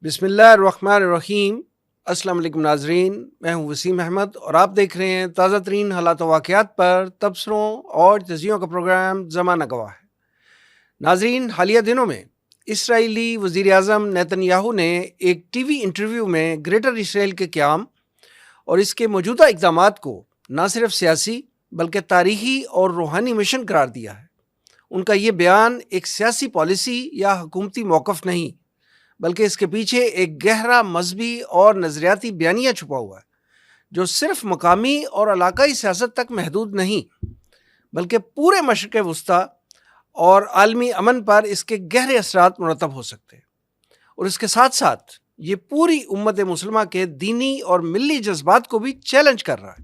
بسم اللہ الرحمن الرحیم۔ السلام علیکم ناظرین، میں ہوں وسیم احمد اور آپ دیکھ رہے ہیں تازہ ترین حالات و واقعات پر تبصروں اور تجزیوں کا پروگرام زمانہ گواہ ہے۔ ناظرین، حالیہ دنوں میں اسرائیلی وزیر اعظم نیتن یاہو نے ایک ٹی وی انٹرویو میں گریٹر اسرائیل کے قیام اور اس کے موجودہ اقدامات کو نہ صرف سیاسی بلکہ تاریخی اور روحانی مشن قرار دیا ہے۔ ان کا یہ بیان ایک سیاسی پالیسی یا حکومتی موقف نہیں، بلکہ اس کے پیچھے ایک گہرا مذہبی اور نظریاتی بیانیہ چھپا ہوا ہے، جو صرف مقامی اور علاقائی سیاست تک محدود نہیں بلکہ پورے مشرق وسطیٰ اور عالمی امن پر اس کے گہرے اثرات مرتب ہو سکتے ہیں، اور اس کے ساتھ ساتھ یہ پوری امت مسلمہ کے دینی اور ملی جذبات کو بھی چیلنج کر رہا ہے۔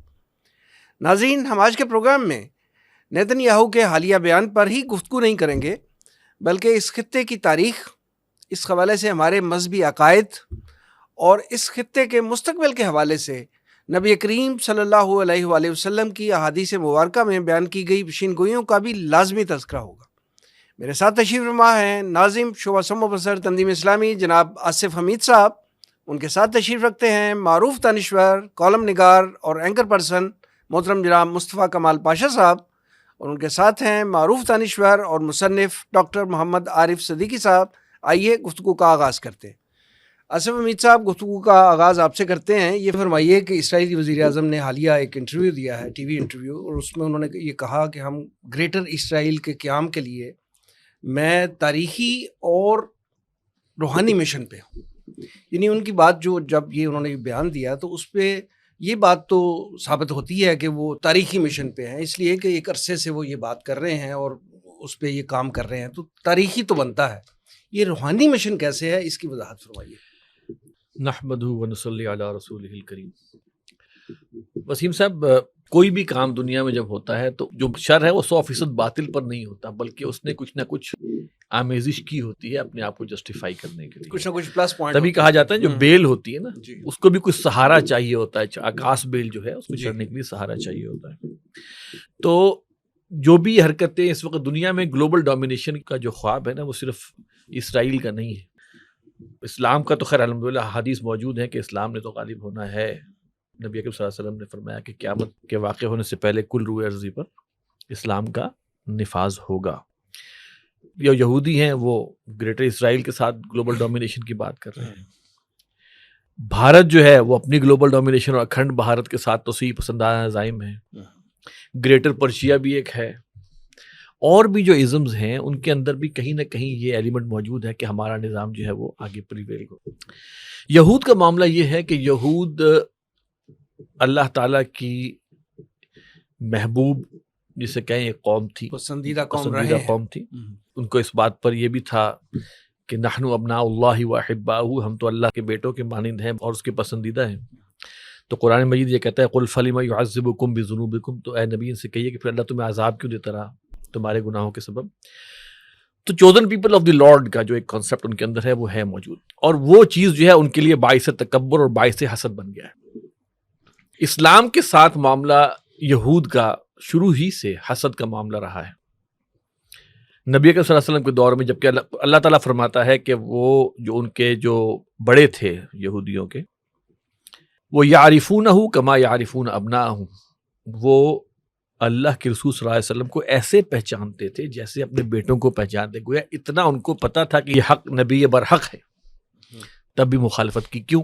ناظرین، ہم آج کے پروگرام میں نیتن یاہو کے حالیہ بیان پر ہی گفتگو نہیں کریں گے، بلکہ اس خطے کی تاریخ، اس حوالے سے ہمارے مذہبی عقائد اور اس خطے کے مستقبل کے حوالے سے نبی کریم صلی اللہ علیہ وآلہ وسلم کی احادیث مبارکہ میں بیان کی گئی پیشین گوئیوں کا بھی لازمی تذکرہ ہوگا۔ میرے ساتھ تشریف فرما ہیں ناظم شعبہ سم و بصر تنظیم اسلامی جناب آصف حمید صاحب، ان کے ساتھ تشریف رکھتے ہیں معروف دانشور، کالم نگار اور اینکر پرسن محترم جناب مصطفیٰ کمال پاشا صاحب، اور ان کے ساتھ ہیں معروف دانشور اور مصنف ڈاکٹر محمد عارف صدیقی صاحب۔ آئیے گفتگو کا آغاز کرتے ہیں۔ آصف حمید صاحب، گفتگو کا آغاز آپ سے کرتے ہیں۔ یہ فرمائیے کہ اسرائیلی وزیر اعظم نے حالیہ ایک انٹرویو دیا ہے، ٹی وی انٹرویو، اور اس میں انہوں نے یہ کہا کہ ہم گریٹر اسرائیل کے قیام کے لیے میں تاریخی اور روحانی مشن پہ ہوں۔ یعنی ان کی بات جو جب یہ انہوں نے بیان دیا تو اس پہ یہ بات تو ثابت ہوتی ہے کہ وہ تاریخی مشن پہ ہیں، اس لیے کہ ایک عرصے سے وہ یہ بات کر رہے ہیں اور اس پہ یہ کام کر رہے ہیں، تو تاریخی تو بنتا ہے۔ یہ روحانی مشن کیسے ہے، اس کی وضاحت فرمائیے۔ نحمدہ ونصلی علی رسولہ الکریم۔ وسیم صاحب، کوئی بھی کام دنیا میں جب ہوتا ہے تو جو شر ہے وہ 100% باطل پر نہیں ہوتا، بلکہ اس نے کچھ نہ کچھ آمیزش کی ہوتی ہے اپنے آپ کو جسٹیفائی کرنے کے لیے، کچھ نہ کچھ پلس پوائنٹ۔ تبھی کہا جاتا ہے جو بیل ہوتی ہے نا، جی، اس کو بھی کچھ سہارا چاہیے ہوتا ہے۔ آکاش بیل جو ہے اس کو چڑھنے کے لیے سہارا چاہیے ہوتا ہے۔ تو جو بھی حرکتیں اس وقت دنیا میں گلوبل ڈومینیشن کا جو خواب ہے نا، وہ صرف اسرائیل کا نہیں ہے۔ اسلام کا تو خیر الحمدللہ حدیث موجود ہے کہ اسلام نے تو غالب ہونا ہے۔ نبی اکرم صلی اللہ علیہ وسلم نے فرمایا کہ قیامت کے واقع ہونے سے پہلے کل روح ارضی پر اسلام کا نفاذ ہوگا۔ یہ یہودی ہیں، وہ گریٹر اسرائیل کے ساتھ گلوبل ڈومینیشن کی بات کر رہے ہیں۔ بھارت جو ہے وہ اپنی گلوبل ڈومینیشن اور اکھنڈ بھارت کے ساتھ توسیع پسندانہ عزائم ہے۔ گریٹر پرشیا بھی ایک ہے، اور بھی جو ازمز ہیں ان کے اندر بھی کہیں نہ کہیں یہ ایلیمنٹ موجود ہے کہ ہمارا نظام جو ہے وہ آگے پریویل ہو۔ یہود کا معاملہ یہ ہے کہ یہود اللہ تعالیٰ کی محبوب جسے کہیں ایک قوم تھی، پسندیدہ قوم تھی۔ ان کو اس بات پر یہ بھی تھا کہ نحن ابناء اللہ و احباؤہ، ہم تو اللہ کے بیٹوں کے مانند ہیں اور اس کے پسندیدہ ہیں۔ تو قرآن مجید یہ کہتا ہے قل فلم یعذبکم بذنوبکم، تو اے نبی ان سے کہیے کہ پھر اللہ تمہیں عذاب کیوں دیتا رہا تمہارے گناہوں کے سبب۔ تو chosen people of the lord کا جو ایک کانسیپٹ ان کے اندر ہے وہ ہے موجود، اور وہ چیز جو ہے ان کے لیے باعث تکبر اور باعث حسد بن گیا ہے۔ اسلام کے ساتھ معاملہ یہود کا شروع ہی سے حسد کا معاملہ رہا ہے۔ نبی اکرم صلی اللہ علیہ وسلم کے دور میں جبکہ اللہ تعالیٰ فرماتا ہے کہ وہ جو ان کے جو بڑے تھے یہودیوں کے، وہ یعرفونہ کما یعرفون ابناءہم، وہ اللہ کے رسول صلی اللہ علیہ وسلم کو ایسے پہچانتے تھے جیسے اپنے بیٹوں کو پہچانتے، گویا اتنا ان کو پتا تھا کہ یہ حق نبی برحق ہے، تب بھی مخالفت کی۔ کیوں؟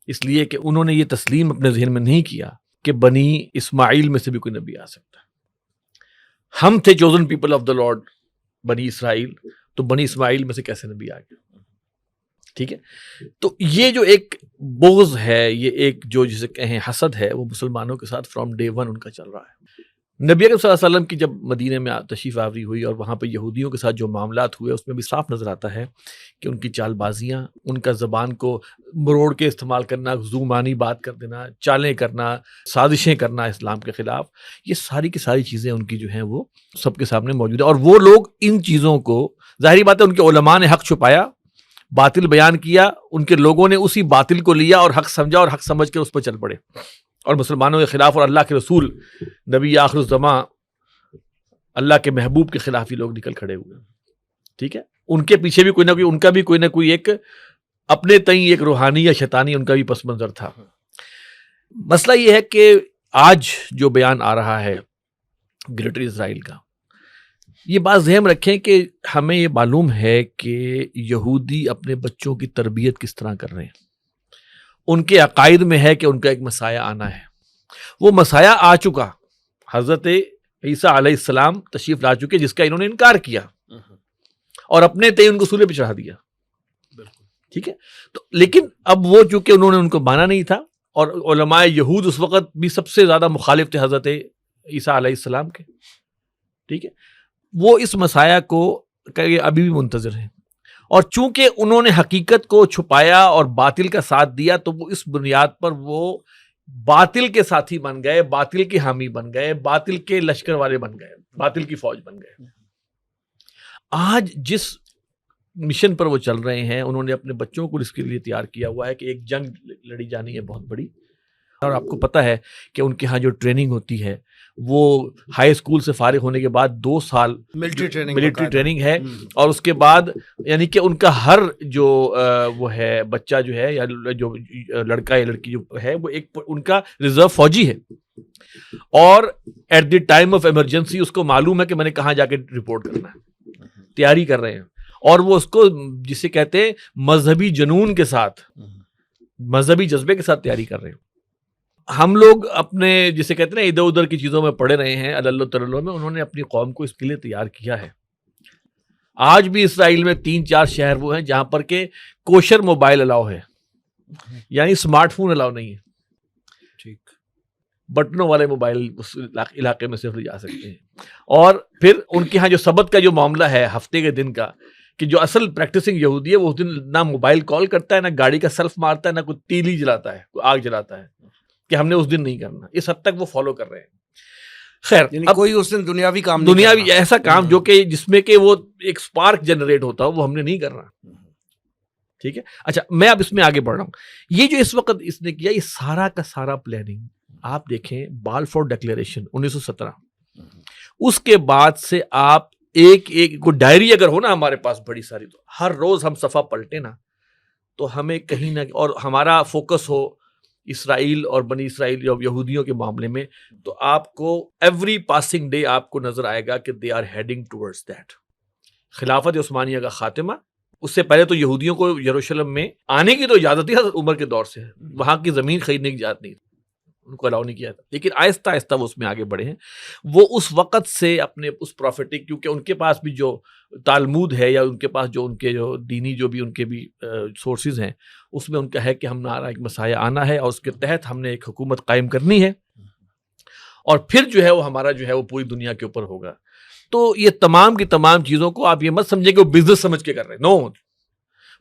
اس لیے کہ انہوں نے یہ تسلیم اپنے ذہن میں نہیں کیا کہ بنی اسماعیل میں سے بھی کوئی نبی آ سکتا ہے۔ ہم تھے chosen people of the lord, بنی اسرائیل، تو بنی اسماعیل میں سے کیسے نبی آ گیا؟ ٹھیک ہے، تو یہ جو ایک بغض ہے، یہ ایک جو جسے کہیں حسد ہے، وہ مسلمانوں کے ساتھ فرام ڈے ون ان کا چل رہا ہے۔ نبی اکرم صلی اللہ علیہ وسلم کی جب مدینے میں تشریف آوری ہوئی اور وہاں پہ یہودیوں کے ساتھ جو معاملات ہوئے، اس میں بھی صاف نظر آتا ہے کہ ان کی چال بازیاں، ان کا زبان کو مروڑ کے استعمال کرنا، زومانی بات کر دینا، چالیں کرنا، سازشیں کرنا اسلام کے خلاف، یہ ساری کی ساری چیزیں ان کی جو ہیں وہ سب کے سامنے موجود ہیں۔ اور وہ لوگ ان چیزوں کو، ظاہری بات ہے ان کے علماء نے حق چھپایا، باطل بیان کیا، ان کے لوگوں نے اسی باطل کو لیا اور حق سمجھا اور حق سمجھ کر اس پر چل پڑے اور مسلمانوں کے خلاف اور اللہ کے رسول نبی آخر الزماں اللہ کے محبوب کے خلاف ہی لوگ نکل کھڑے ہوئے۔ ٹھیک ہے، ان کے پیچھے بھی کوئی نہ کوئی، ان کا بھی کوئی نہ کوئی ایک اپنے تئیں ایک روحانی یا شیطانی ان کا بھی پس منظر تھا. مسئلہ یہ ہے کہ آج جو بیان آ رہا ہے گریٹر اسرائیل کا، یہ بات ذہن رکھیں کہ ہمیں یہ معلوم ہے کہ یہودی اپنے بچوں کی تربیت کس طرح کر رہے ہیں. ان کے عقائد میں ہے کہ ان کا ایک مسیح آنا ہے. وہ مسیح آ چکا، حضرت عیسیٰ علیہ السلام تشریف لا چکے، جس کا انہوں نے انکار کیا اور اپنے تئیں ان کو صلیب پہ چڑھا دیا. ٹھیک ہے، تو لیکن اب وہ چونکہ انہوں نے ان کو مانا نہیں تھا، اور علماء یہود اس وقت بھی سب سے زیادہ مخالف تھے حضرت عیسیٰ علیہ السلام کے. ٹھیک ہے، وہ اس مسیح کو ابھی بھی منتظر ہیں، اور چونکہ انہوں نے حقیقت کو چھپایا اور باطل کا ساتھ دیا، تو وہ اس بنیاد پر وہ باطل کے ساتھی بن گئے، باطل کے حامی بن گئے، باطل کے لشکر والے بن گئے، باطل کی فوج بن گئے. آج جس مشن پر وہ چل رہے ہیں، انہوں نے اپنے بچوں کو اس کے لیے تیار کیا ہوا ہے کہ ایک جنگ لڑی جانی ہے بہت بڑی. اور آپ کو پتہ ہے کہ ان کے ہاں جو ٹریننگ ہوتی ہے وہ ہائی اسکول سے فارغ ہونے کے بعد 2 سال ملٹری ٹریننگ ہے، اور اس کے بعد یعنی کہ ان کا ہر جو وہ ہے بچہ جو ہے یا جو لڑکا یا لڑکی جو ہے وہ ایک ان کا ریزرو فوجی ہے، اور at the time of emergency اس کو معلوم ہے کہ میں نے کہاں جا کے رپورٹ کرنا ہے. تیاری کر رہے ہیں، اور وہ اس کو جسے کہتے ہیں مذہبی جنون کے ساتھ، مذہبی جذبے کے ساتھ تیاری کر رہے ہیں. ہم لوگ اپنے جسے کہتے ہیں ادھر ادھر کی چیزوں میں پڑے رہے ہیں، اللہ ترلوں میں، انہوں نے اپنی قوم کو اس کے لیے تیار کیا ہے. آج بھی اسرائیل میں 3-4 شہر وہ ہیں جہاں پر کہ کوشر موبائل الاؤ ہے، یعنی اسمارٹ فون الاؤ نہیں ہے. ٹھیک، بٹنوں والے موبائل اس علاقے میں صرف لے جا سکتے ہیں. اور پھر ان کے ہاں جو سبت کا جو معاملہ ہے ہفتے کے دن کا، کہ جو اصل پریکٹسنگ یہودی ہے وہ اس دن نہ موبائل کال کرتا ہے، نہ گاڑی کا سیلف مارتا ہے، نہ کوئی تیلی جلاتا ہے، کوئی آگ جلاتا ہے، کہ ہم نے اس دن نہیں کرنا. اس حد تک وہ فالو کر رہے ہیں. خیر، یعنی اب کوئی اس دن دنیاوی کام نہیں دنیاوی ایسا کام جو کہ جس میں کہ وہ ایک سپارک جنریٹ ہوتا ہو، وہ ہم نے نہیں کرنا. ٹھیک ہے، اچھا میں اب اس میں آگے بڑھ رہا ہوں. یہ جو اس وقت اس نے کیا، یہ سارا کا سارا پلاننگ آپ دیکھیں، بالفور ڈکلیریشن 1917، اس کے بعد سے آپ ایک کوئی ڈائری اگر ہو نا ہمارے پاس بڑی ساری، تو ہر روز ہم صفحہ پلٹے نا، تو ہمیں کہیں نہ، اور ہمارا فوکس ہو اسرائیل اور بنی اسرائیل یا یہودیوں کے معاملے میں، تو آپ کو ایوری پاسنگ ڈے آپ کو نظر آئے گا کہ they are heading towards that. خلافت عثمانیہ کا خاتمہ، اس سے پہلے تو یہودیوں کو یروشلم میں آنے کی تو اجازت ہی حضرت عمر کے دور سے ہے، وہاں کی زمین خریدنے کی اجازت نہیں، ان کو الاؤ نہیں کیا تھا. لیکن آہستہ آہستہ وہ اس میں آگے بڑھے ہیں. وہ اس وقت سے اپنے اس پروفیٹک، کیونکہ ان کے پاس بھی جو تالمود ہے یا ان کے پاس جو ان کے جو دینی جو بھی ان کے بھی سورسز ہیں، اس میں ان کا ہے کہ ہمارا ایک مسیح آنا ہے، اور اس کے تحت ہم نے ایک حکومت قائم کرنی ہے، اور پھر جو ہے وہ ہمارا جو ہے وہ پوری دنیا کے اوپر ہوگا. تو یہ تمام کی تمام چیزوں کو آپ یہ مت سمجھیں کہ وہ بزنس سمجھ کے کر رہے ہیں. نو،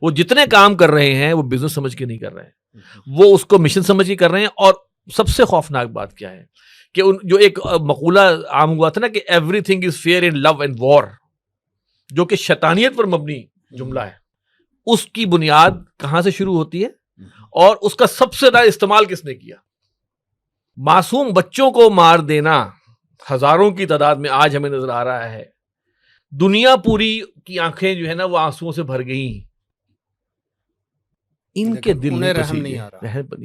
وہ جتنے کام کر رہے ہیں وہ بزنس سمجھ کے نہیں کر رہے ہیں، وہ اس کو مشن سمجھ کے کر رہے ہیں. اور سب سے خوفناک بات کیا ہے کہ جو ایک مقولہ عام ہوا تھا نا کہ everything is fair in love and war, جو کہ شیطانیت پر مبنی جملہ ہے، اس کی بنیاد کہاں سے شروع ہوتی ہے، اور اس کا سب سے زیادہ استعمال کس نے کیا؟ معصوم بچوں کو مار دینا ہزاروں کی تعداد میں آج ہمیں نظر آ رہا ہے. دنیا پوری کی آنکھیں جو ہے نا وہ آنسوؤں سے بھر گئی، ان کے دل میں رحم نہیں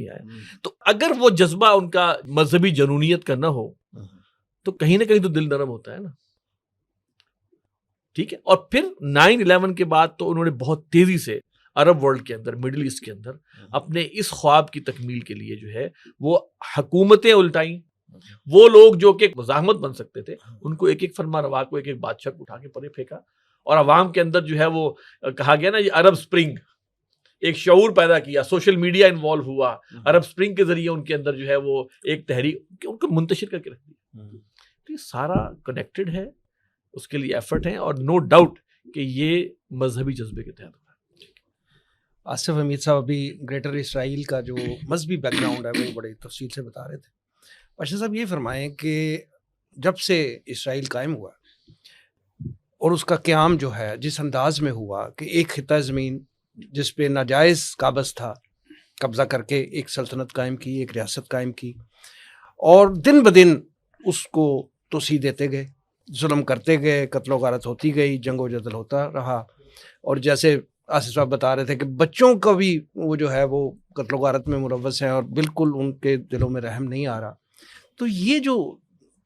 آیا. تو اگر وہ جذبہ ان کا مذہبی جنونیت کا نہ ہو تو کہیں نہ کہیں تو دل نرم ہوتا ہے نا. ٹھیک ہے، اور پھر 9/11 کے بعد تو انہوں نے بہت تیزی سے عرب ورلڈ کے اندر، مڈل ایسٹ کے اندر اپنے اس خواب کی تکمیل کے لیے جو ہے وہ حکومتیں الٹائیں. وہ لوگ جو کہ مزاحمت بن سکتے تھے، ان کو ایک ایک فرما روا کو، ایک ایک بادشاہ کو اٹھا کے پرے پھینکا، اور عوام کے اندر جو ہے وہ کہا گیا نا یہ عرب سپرنگ، ایک شعور پیدا کیا. سوشل میڈیا انوالو ہوا، عرب سپرنگ کے ذریعے ان کے اندر جو ہے وہ ایک تحریک ان کو منتشر کر کے رکھ دی. تو یہ سارا کنیکٹڈ ہے، اس کے لیے ایفرٹ ہے، اور نو ڈاؤٹ کہ یہ مذہبی جذبے کے تحت ہوا. آصف حمید صاحب ابھی گریٹر اسرائیل کا جو مذہبی بیک گراؤنڈ ہے وہ بڑی تفصیل سے بتا رہے تھے. پاشا صاحب یہ فرمائیں کہ جب سے اسرائیل قائم ہوا اور اس کا قیام جو ہے جس انداز میں ہوا کہ ایک خطہ زمین جس پہ ناجائز قابض تھا، قبضہ کر کے ایک سلطنت قائم کی، ایک ریاست قائم کی، اور دن بدن اس کو توسیع دیتے گئے، ظلم کرتے گئے، قتل و غارت ہوتی گئی، جنگ و جدل ہوتا رہا. اور جیسے آصف صاحب بتا رہے تھے کہ بچوں کا بھی وہ جو ہے وہ قتل و غارت میں ملوث ہیں اور بالکل ان کے دلوں میں رحم نہیں آ رہا. تو یہ جو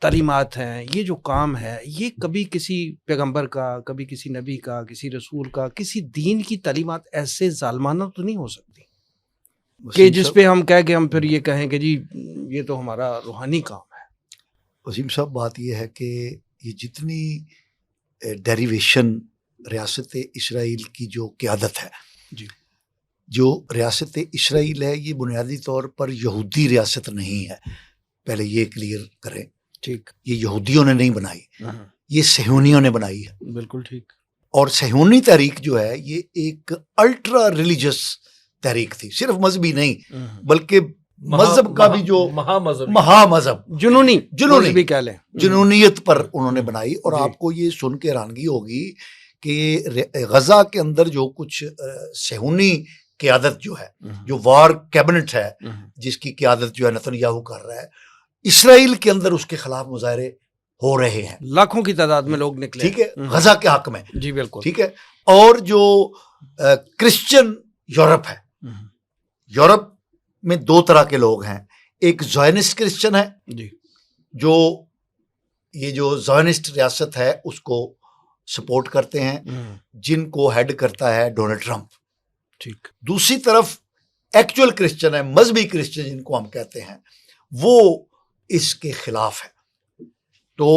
تعلیمات ہیں, یہ جو کام ہے, یہ کبھی کسی پیغمبر کا, کبھی کسی نبی کا, کسی رسول کا, کسی دین کی تعلیمات ایسے ظالمانہ تو نہیں ہو سکتی کہ جس پہ ہم کہہ کہ ہم پھر یہ کہیں کہ جی یہ تو ہمارا روحانی کام ہے. وسیم صاحب بات یہ ہے کہ یہ جتنی ڈیریویشن ریاست اسرائیل کی جو قیادت ہے, جی, جو ریاست اسرائیل ہے یہ بنیادی طور پر یہودی ریاست نہیں ہے, پہلے یہ کلیئر کریں. ٹھیک, یہ یہودیوں نے نہیں بنائی, یہ صہیونیوں نے بنائی ہے. بالکل ٹھیک. اور صہیونی تحریک جو ہے یہ ایک الٹرا ریلیجس تحریک تھی, صرف مذہبی نہیں بلکہ مذہب کا بھی جو مہا مذہب جنونی بھی کہہ لیں, جنونیت پر انہوں نے بنائی. اور آپ کو یہ سن کے حیرانگی ہوگی کہ غزہ کے اندر جو کچھ صہیونی قیادت جو ہے, جو وار کیبنٹ ہے جس کی قیادت جو ہے نتن یاہو کر رہا ہے, اسرائیل کے اندر اس کے خلاف مظاہرے ہو رہے ہیں, لاکھوں کی تعداد میں لوگ نکلے, ٹھیک ہے, غزہ کے حق میں. جی بالکل ٹھیک ہے. اور جو کرسچن یورپ ہے, یورپ میں دو طرح کے لوگ ہیں. ایک زائنسٹ کرسچن ہے, جی, جو یہ جو زائنسٹ ریاست ہے اس کو سپورٹ کرتے ہیں, جن کو ہیڈ کرتا ہے ڈونلڈ ٹرمپ. ٹھیک. دوسری طرف ایکچوئل کرسچن ہے, مذہبی کرسچن جن کو ہم کہتے ہیں, وہ اس کے خلاف ہے. تو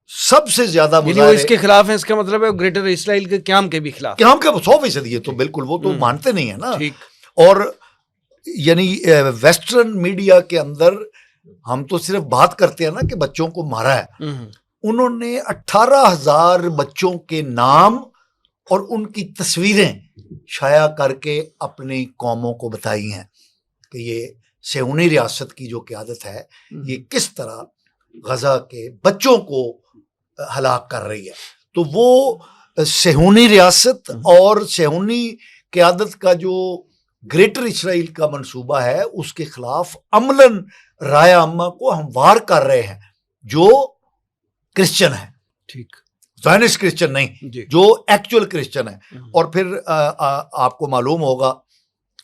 سب سے زیادہ مظاہرے اس کے خلاف ہیں, اس کا مطلب ہے گریٹر اسرائیل کے قیام کے بھی خلاف, قیام کا 100%. یہ تو بالکل وہ تو مانتے نہیں ہیں نا. ٹھیک. اور یعنی ویسٹرن میڈیا کے اندر ہم تو صرف بات کرتے ہیں نا کہ بچوں کو مارا ہے, انہوں نے 18,000 بچوں کے نام اور ان کی تصویریں شائع کر کے اپنی قوموں کو بتائی ہیں کہ یہ صہیونی ریاست کی جو قیادت ہے یہ کس طرح غزہ کے بچوں کو ہلاک کر رہی ہے. تو وہ صہیونی ریاست اور صہیونی قیادت کا جو گریٹر اسرائیل کا منصوبہ ہے اس کے خلاف عملاً رائے عامہ کو ہموار کر رہے ہیں جو کرسچن ہیں. ٹھیک. زائنسٹ کرسچن نہیں, جو ایکچوئل کرسچن ہے. اور پھر آپ کو معلوم ہوگا,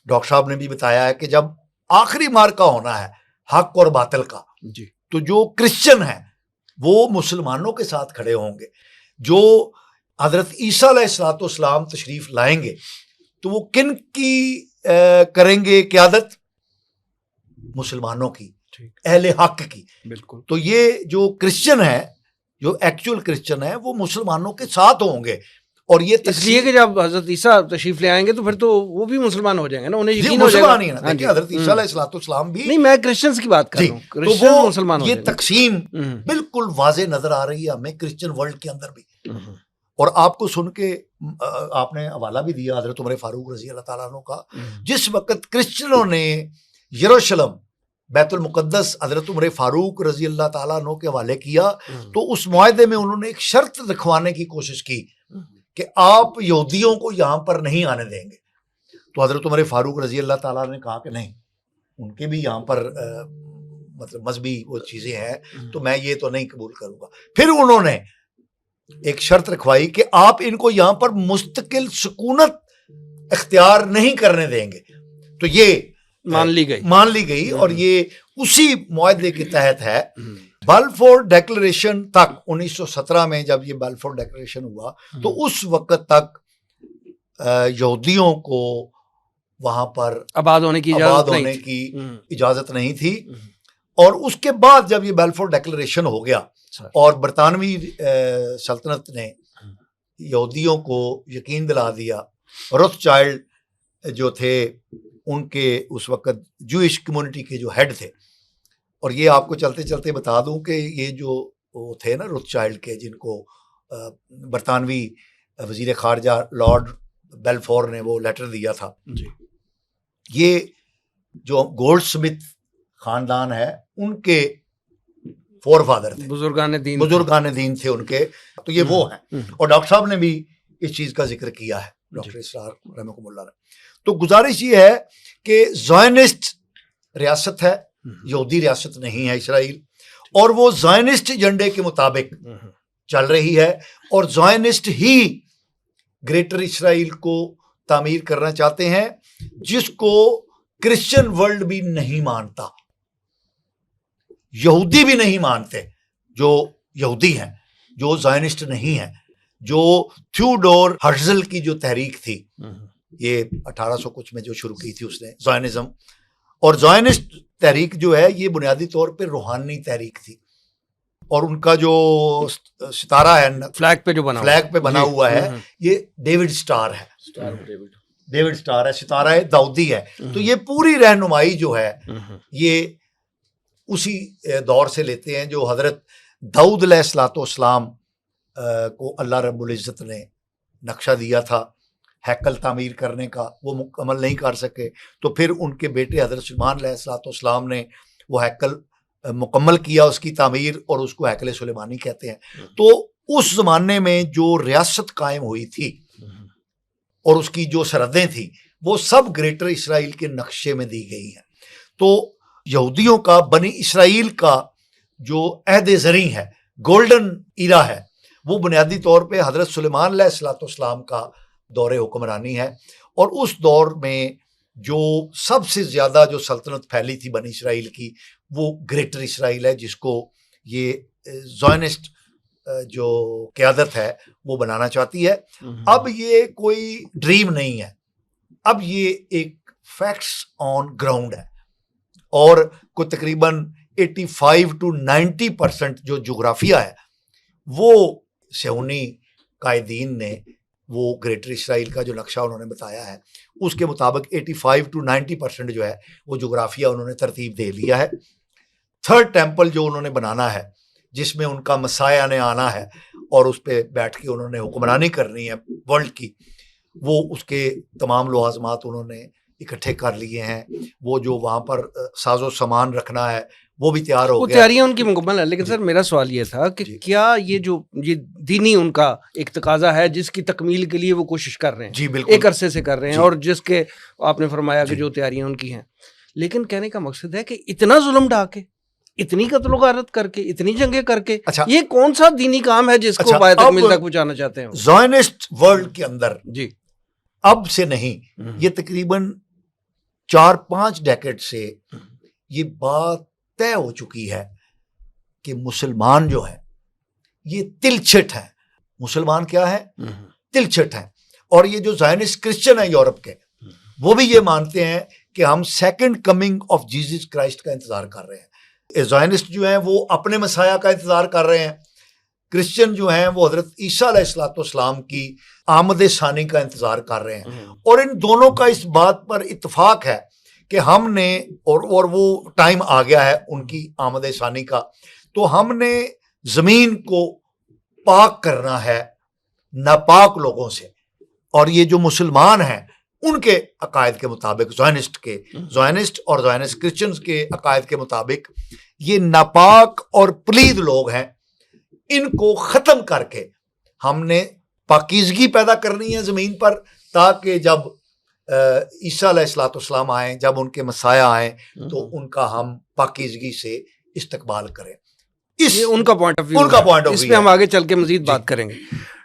ڈاکٹر صاحب نے بھی بتایا ہے کہ جب آخری مارکا ہونا ہے حق اور باطل کا, جی, تو جو کرسچن ہیں وہ مسلمانوں کے ساتھ کھڑے ہوں گے. جو حضرت عیسیٰ علیہ الصلوۃ والسلام تشریف لائیں گے تو وہ کن کی کریں گے قیادت؟ مسلمانوں کی, اہل حق کی. بالکل. تو یہ جو کرسچن ہے, جو ایکچوئل کرسچن ہے, وہ مسلمانوں کے ساتھ ہوں گے. اور یہ اس لیے کہ جب حضرت عیسیٰ تشریف لے آئیں گے تو پھر تو وہ بھی مسلمان ہو جائیں گے نا, انہیں یقین ہو جائے گا. دیکھیں حضرت عیسیٰ علیہ الصلوۃ والسلام بھی, نہیں میں کرسچنز کی بات کر رہا ہوں, کرسچن مسلمان. یہ تقسیم بالکل واضح نظر آ رہی ہے ہمیں کرسچن ورلڈ کے اندر بھی. اور آپ کو سن کے آپ نے حوالہ بھی دیا حضرت عمر فاروق رضی اللہ تعالیٰ عنہ کا, جس وقت کرسچنوں نے یروشلم بیت المقدس حضرت عمر فاروق رضی اللہ تعالیٰ عنہ کے حوالے کیا تو اس معاہدے میں انہوں نے ایک شرط رکھوانے کی کوشش کی کہ آپ یہودیوں کو یہاں پر نہیں آنے دیں گے. تو حضرت عمر فاروق رضی اللہ تعالیٰ نے کہا کہ نہیں, ان کے بھی یہاں پر مطلب مذہبی وہ چیزیں ہیں تو میں یہ تو نہیں قبول کروں گا. پھر انہوں نے ایک شرط رکھوائی کہ آپ ان کو یہاں پر مستقل سکونت اختیار نہیں کرنے دیں گے. تو یہ مان لی گئی اور یہ اسی معاہدے کے تحت ہے. بلفور ڈیکلریشن تک 1917 میں جب یہ بلفور ڈیکلریشن ہوا تو اس وقت تک یہودیوں کو وہاں پر آباد ہونے کی اجازت نہیں تھی. اور اس کے بعد جب یہ بلفور ڈیکلریشن ہو گیا اور برطانوی سلطنت نے یہودیوں کو یقین دلا دیا, روتھ چائلڈ جو تھے ان کے اس وقت جوئش کمیونٹی کے جو ہیڈ تھے, اور یہ آپ کو چلتے چلتے بتا دوں کہ یہ جو وہ تھے نا روتھ چائلڈ کے, جن کو برطانوی وزیر خارجہ لارڈ بیلفور نے وہ لیٹر دیا تھا, یہ جو گولڈ سمتھ خاندان ہے ان کے فور فادر تھے, بزرگان دین تھے ان کے. تو یہ وہ ہیں, اور ڈاکٹر صاحب نے بھی اس چیز کا ذکر کیا ہے, ڈاکٹر اسرار رحمہ اللہ نے. تو گزارش یہ ہے کہ زائنسٹ ریاست ہے, یہودی ریاست نہیں ہے اسرائیل, اور وہ زائنسٹ ایجنڈے کے مطابق چل رہی ہے, اور زائنسٹ ہی گریٹر اسرائیل کو تعمیر کرنا چاہتے ہیں جس کو کرسچن ورلڈ بھی نہیں مانتا, یہودی بھی نہیں مانتے, جو یہودی ہیں, جو زائنسٹ نہیں ہیں, جو تھیوڈور ہرزل کی جو تحریک تھی, یہ 1800 کچھ میں جو شروع کی تھی اس نے زائنزم, اور زائنسٹ تحریک جو ہے یہ بنیادی طور پہ روحانی تحریک تھی, اور ان کا جو ستارہ ہے فلیگ پہ جو بنا ہوا ہے یہ ڈیوڈ سٹار ہے, ڈیوڈ سٹار ہے, ستارہ داؤدی ہے. تو یہ پوری رہنمائی جو ہے یہ اسی دور سے لیتے ہیں جو حضرت داؤد علیہ الصلوۃ والسلام کو اللہ رب العزت نے نقشہ دیا تھا ہیکل تعمیر کرنے کا, وہ مکمل نہیں کر سکے, تو پھر ان کے بیٹے حضرت سلیمان علیہ الصلوۃ والسلام نے وہ ہیکل مکمل کیا, اس کی تعمیر, اور اس کو ہیکل سلیمانی کہتے ہیں. تو اس زمانے میں جو ریاست قائم ہوئی تھی اور اس کی جو سرحدیں تھیں وہ سب گریٹر اسرائیل کے نقشے میں دی گئی ہیں. تو یہودیوں کا, بنی اسرائیل کا جو عہد زریں ہے, گولڈن ایرا ہے, وہ بنیادی طور پہ حضرت سلیمان علیہ الصلوۃ والسلام کا دور حکمرانی ہے. اور اس دور میں جو سب سے زیادہ جو سلطنت پھیلی تھی بنی اسرائیل کی وہ گریٹر اسرائیل ہے, جس کو یہ زائنسٹ جو قیادت ہے وہ بنانا چاہتی ہے. اب یہ کوئی ڈریم نہیں ہے, اب یہ ایک فیکٹس آن گراؤنڈ ہے, اور کوئی تقریباً 85 to 90% جو جغرافیہ ہے وہ صہیونی قائدین نے, وہ گریٹر اسرائیل کا جو نقشہ انہوں نے بتایا ہے اس کے مطابق 85 to 90% جو ہے وہ جغرافیہ انہوں نے ترتیب دے لیا ہے. تھرڈ ٹیمپل جو انہوں نے بنانا ہے, جس میں ان کا مسیح نے آنا ہے اور اس پہ بیٹھ کے انہوں نے حکمرانی کرنی ہے ورلڈ کی, وہ اس کے تمام لوازمات انہوں نے اکٹھے کر لیے ہیں. وہ جو وہاں پر ساز و سامان رکھنا ہے وہ بھی تیار ہو گیا, تیاریاں ان کی مکمل ہے. لیکن سر میرا سوال یہ تھا کہ کیا یہ جو یہ دینی ان کا ایک تقاضا ہے جس کی تکمیل کے لیے وہ کوشش کر رہے ہیں, جی بالکل ایک عرصے سے کر رہے ہیں, اور جس کے آپ نے فرمایا کہ جو تیاریاں ان کی ہیں, لیکن کہنے کا مقصد ہے کہ اتنا ظلم ڈھا کے, اتنی قتل و غارت کر کے, اتنی جنگیں کر کے, یہ کون سا دینی کام ہے جس کو باید تکمیل تک پہنچانا چاہتے ہیں؟ زائنسٹ ورلڈ کے اندر جی اب سے نہیں, یہ تقریباً 4-5 ڈیکیڈ سے یہ بات طے ہو چکی ہے کہ مسلمان جو ہیں یہ تلچھٹ ہیں. مسلمان کیا ہے؟ تلچھٹ ہیں. اور یہ جو زائنسٹ کرسچن ہیں یورپ کے, وہ بھی یہ مانتے ہیں کہ ہم second coming of Jesus Christ کا انتظار کر رہے ہیں. زائنسٹ جو ہیں وہ اپنے مسیح کا انتظار کر رہے ہیں, کرسچن جو ہیں وہ حضرت عیسیٰ علیہ الصلوۃ والسلام کی آمد ثانی کا انتظار کر رہے ہیں. اور ان دونوں کا اس بات پر اتفاق ہے کہ ہم نے, اور وہ ٹائم آ گیا ہے ان کی آمد ثانی کا, تو ہم نے زمین کو پاک کرنا ہے ناپاک لوگوں سے. اور یہ جو مسلمان ہیں ان کے عقائد کے مطابق, زائنسٹ اور زائنسٹ کرسچنز کے عقائد کے مطابق یہ ناپاک اور پلید لوگ ہیں. ان کو ختم کر کے ہم نے پاکیزگی پیدا کرنی ہے زمین پر, تاکہ جب عیسیٰ علیہ الصلوۃ والسلام آئیں, جب ان کے مسیح آئیں, تو ان کا ہم پاکیزگی سے استقبال کریں. یہ ان کا پوائنٹ آف ویو, اس پہ ہم آگے چل کے مزید بات کریں گے.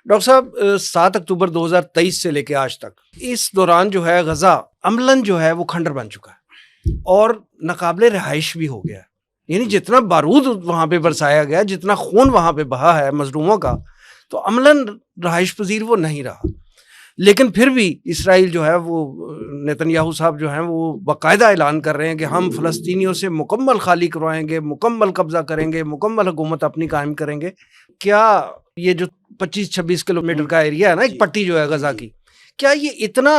ڈاکٹر صاحب 7 اکتوبر 2023 سے لے کے آج تک اس دوران جو ہے غزہ عملاً جو ہے وہ کھنڈر بن چکا ہے اور ناقابل رہائش بھی ہو گیا ہے. یعنی جتنا بارود وہاں پہ برسایا گیا, جتنا خون وہاں پہ بہا ہے مظلوموں کا, تو عملاً رہائش پذیر وہ نہیں رہا. لیکن پھر بھی اسرائیل جو ہے وہ نیتنیاہو صاحب جو ہیں وہ باقاعدہ اعلان کر رہے ہیں کہ ہم فلسطینیوں سے مکمل خالی کروائیں گے, مکمل قبضہ کریں گے, مکمل حکومت اپنی قائم کریں گے. کیا یہ جو 25-26 کلومیٹر کا ایریا ہے نا, ایک پٹی جو ہے غزہ کی, کیا یہ اتنا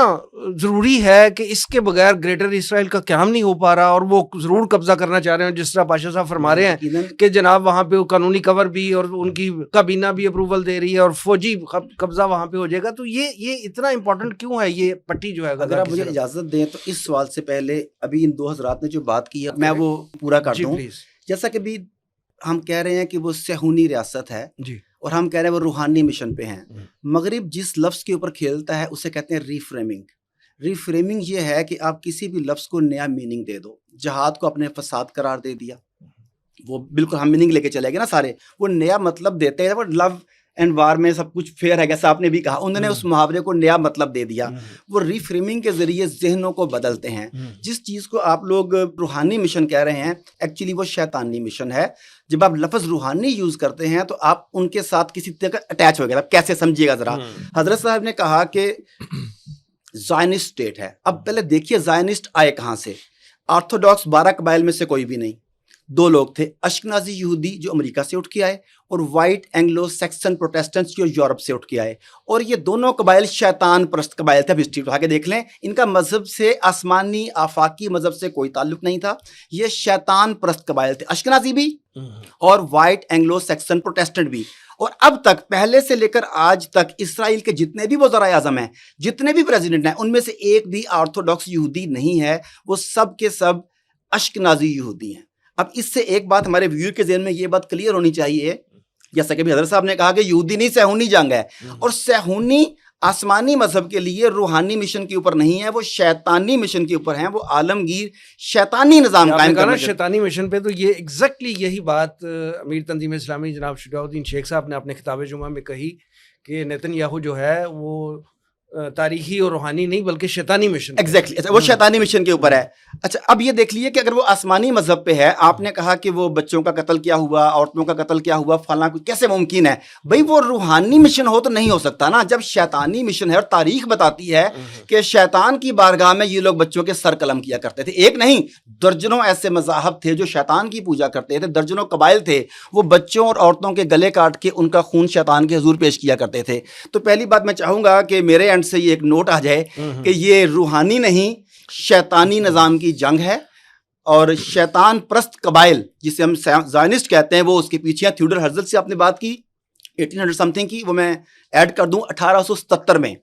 ضروری ہے کہ اس کے بغیر گریٹر اسرائیل کا قیام نہیں ہو پا رہا, اور وہ ضرور قبضہ کرنا چاہ رہے ہیں جس طرح پاشا صاحب فرما رہے ہیں کہ جناب وہاں پہ قانونی کور بھی اور ان کی کابینہ بھی اپروول دے رہی ہے اور فوجی قبضہ وہاں پہ ہو جائے گا, تو یہ اتنا امپورٹنٹ کیوں ہے یہ پٹی جو ہے؟ اگر آپ مجھے اجازت دیں تو اس سوال سے پہلے ابھی ان 2 حضرات نے جو بات کی ہے میں وہ پورا کر دوں. جیسا کہ بھی ہم کہہ رہے ہیں کہ وہ صہیونی ریاست ہے, جی, اور ہم کہہ رہے ہیں وہ روحانی مشن پہ ہیں. مغرب جس لفظ کے اوپر کھیلتا ہے اسے کہتے ہیں ری فریمنگ. ری فریمنگ یہ ہے کہ آپ کسی بھی لفظ کو نیا میننگ دے دو. جہاد کو اپنے فساد قرار دے دیا, وہ بالکل ہم میننگ لے کے چلے گئے نا سارے, وہ نیا مطلب دیتے ہیں. وہ لو اینڈ وار میں سب کچھ فیئر ہے، جیسا آپ نے بھی کہا، انہوں نے اس محاورے کو نیا مطلب دے دیا. وہ ریفریمنگ کے ذریعے ذہنوں کو بدلتے ہیں. جس چیز کو آپ لوگ روحانی مشن کہہ رہے ہیں، ایکچولی وہ شیطانی مشن ہے. جب آپ لفظ روحانی یوز کرتے ہیں تو آپ ان کے ساتھ کسی طرح کا اٹیچ ہو گیا. آپ کیسے سمجھیے گا ذرا. حضرت صاحب نے کہا کہ زائنسٹ اسٹیٹ ہے. اب پہلے دیکھیے زائنسٹ آئے کہاں سے. آرتھوڈاکس 12 قبائل میں سے کوئی بھی نہیں. 2 لوگ تھے، اشکنازی یہودی جو امریکہ سے اٹھ کے آئے، اور وائٹ اینگلو سیکسن پروٹیسٹنٹس جو یورپ سے اٹھ کے آئے. اور یہ دونوں قبائل شیطان پرست قبائل تھے. اب ہسٹری اٹھا کے دیکھ لیں، ان کا مذہب سے، آسمانی آفاقی مذہب سے کوئی تعلق نہیں تھا. یہ شیطان پرست قبائل تھے، اشکنازی بھی اور وائٹ اینگلو سیکسن پروٹیسٹنٹ بھی. اور اب تک، پہلے سے لے کر آج تک، اسرائیل کے جتنے بھی وزراء اعظم ہیں، جتنے بھی پریزیڈنٹ ہیں، ان میں سے ایک بھی آرتھوڈاکس یہودی نہیں ہے. وہ سب کے سب اشکنازی یہودی ہیں. اب اس سے ایک بات ہمارے ویور کے ذہن میں یہ بات کلیئر ہونی چاہیے، جیسا کہ بھی حضرت صاحب نے کہا کہ یہودی نہیں صہیونی جنگ ہے. اور صہیونی آسمانی مذہب کے لیے روحانی مشن کے اوپر نہیں ہے، وہ شیطانی مشن کے اوپر ہیں. وہ عالمگیر شیطانی نظام قائم کرنا. شیطانی مشن پہ تو یہ ایگزیکٹلی یہی بات امیر تنظیم اسلامی جناب شجاع الدین شیخ صاحب نے اپنے خطاب جمعہ میں کہی کہ نیتن یاہو جو ہے وہ تاریخی اور روحانی نہیں بلکہ شیطانی مشن. ایگزیکٹلی. اچھا، وہ شیطانی مشن کے اوپر ہے. اچھا، اب یہ دیکھ لیے کہ اگر وہ آسمانی مذہب پہ ہے، آپ نے کہا کہ وہ بچوں کا قتل کیا ہوا، عورتوں کا قتل کیا ہوا، فلاں کچھ، کیسے ممکن ہے بھائی؟ وہ روحانی مشن ہو تو نہیں ہو سکتا نا. جب شیطانی مشن ہے، اور تاریخ بتاتی ہے کہ شیطان کی بارگاہ میں یہ لوگ بچوں کے سر قلم کیا کرتے تھے. ایک نہیں، درجنوں ایسے مذاہب تھے جو شیطان کی پوجا کرتے تھے. درجنوں قبائل تھے، وہ بچوں اور عورتوں کے گلے کاٹ کے ان کا خون شیطان کے حضور پیش کیا کرتے تھے. تو پہلی بات میں چاہوں گا کہ میرے اینڈ سے یہ ایک نوٹ آ جائے کہ یہ روحانی نہیں، شیطانی نظام کی جنگ ہے. اور شیطان پرست قبائل جسے ہم زائنسٹ کہتے ہیں، وہ اس کے پیچھے ہیں. تھیوڈر ہرزل سے آپ نے بات کی 1800 سم تھنگ کی، وہ میں ایڈ کر دوں 1877 میں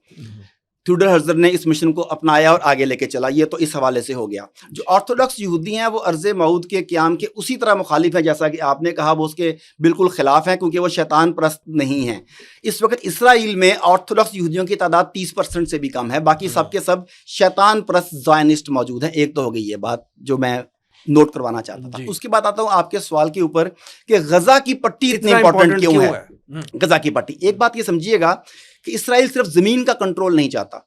تھیوڈر ہرزل نے اس مشن کو اپنایا اور آگے لے کے چلا. یہ تو اس حوالے سے ہو گیا. جو آرتھوڈاکس یہودی ہیں وہ عرض موعود کے قیام کے اسی طرح مخالف ہیں جیسا کہ آپ نے کہا. وہ اس کے بالکل خلاف ہیں کیونکہ وہ شیطان پرست نہیں ہیں. اس وقت اسرائیل میں آرتھوڈاکس یہودیوں کی تعداد 30% سے بھی کم ہے. باقی سب کے سب شیطان پرست زائنسٹ موجود ہیں. ایک تو ہو گئی یہ بات جو میں نوٹ کروانا چاہتا تھا. اس کے بعد آتا ہوں آپ کے سوال کے اوپر کہ غزہ کی پٹی اتنی امپورٹنٹ کیوں ہے. غزہ کی پٹی، ایک بات یہ سمجھیے گا کہ اسرائیل صرف زمین کا کنٹرول نہیں چاہتا،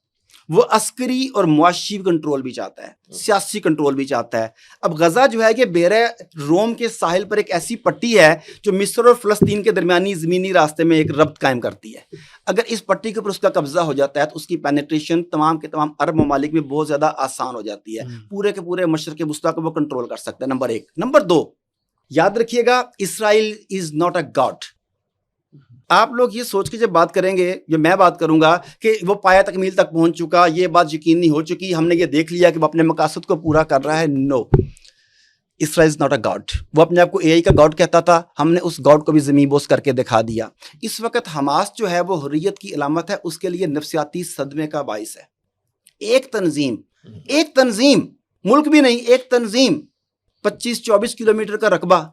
وہ عسکری اور معاشی کنٹرول بھی چاہتا ہے، سیاسی کنٹرول بھی چاہتا ہے. اب غزہ جو ہے یہ بحر روم کے ساحل پر ایک ایسی پٹی ہے جو مصر اور فلسطین کے درمیانی زمینی راستے میں ایک ربط قائم کرتی ہے. اگر اس پٹی کے اوپر اس کا قبضہ ہو جاتا ہے تو اس کی پینیٹریشن تمام کے تمام عرب ممالک میں بہت زیادہ آسان ہو جاتی ہے. پورے کے پورے مشرق وسطیٰ کو وہ کنٹرول کر سکتا ہے. نمبر 1. نمبر 2، یاد رکھیے گا اسرائیل از ناٹ اے گاڈ. آپ لوگ یہ سوچ کے جب بات کریں گے، یا میں بات کروں گا کہ وہ پایا تکمیل تک پہنچ چکا، یہ بات یقینی ہو چکی، ہم نے یہ دیکھ لیا کہ وہ اپنے مقاصد کو پورا کر رہا ہے. نو، اسرائیل از ناٹ اے گاڈ. وہ اپنے آپ کو اے آئی کا گاڈ کہتا تھا، ہم نے اس گاڈ کو بھی زمین بوس کر کے دکھا دیا. اس وقت حماس جو ہے وہ حریت کی علامت ہے، اس کے لیے نفسیاتی صدمے کا باعث ہے. ایک تنظیم، ملک بھی نہیں، ایک تنظیم، 25-24 کلومیٹر کا رقبہ،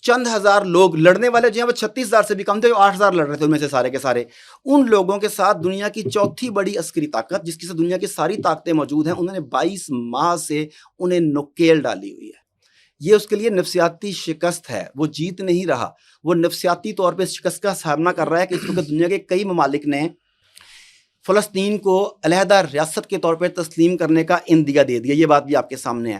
چند ہزار لوگ، لڑنے والے جو ہیں وہ 36,000 سے بھی کم تھے، 8,000 لڑ رہے تھے ان میں سے سارے کے سارے. ان لوگوں کے ساتھ دنیا کی چوتھی بڑی عسکری طاقت، جس کی سے دنیا کی ساری طاقتیں موجود ہیں، انہوں نے 22 ماہ سے انہیں نکیل ڈالی ہوئی ہے. یہ اس کے لیے نفسیاتی شکست ہے. وہ جیت نہیں رہا، وہ نفسیاتی طور پہ شکست کا سامنا کر رہا ہے کہ اس وقت دنیا کے کئی ممالک نے فلسطین کو علیحدہ ریاست کے طور پہ تسلیم کرنے کا اندیا دے دیا. یہ بات بھی آپ کے سامنے ہے.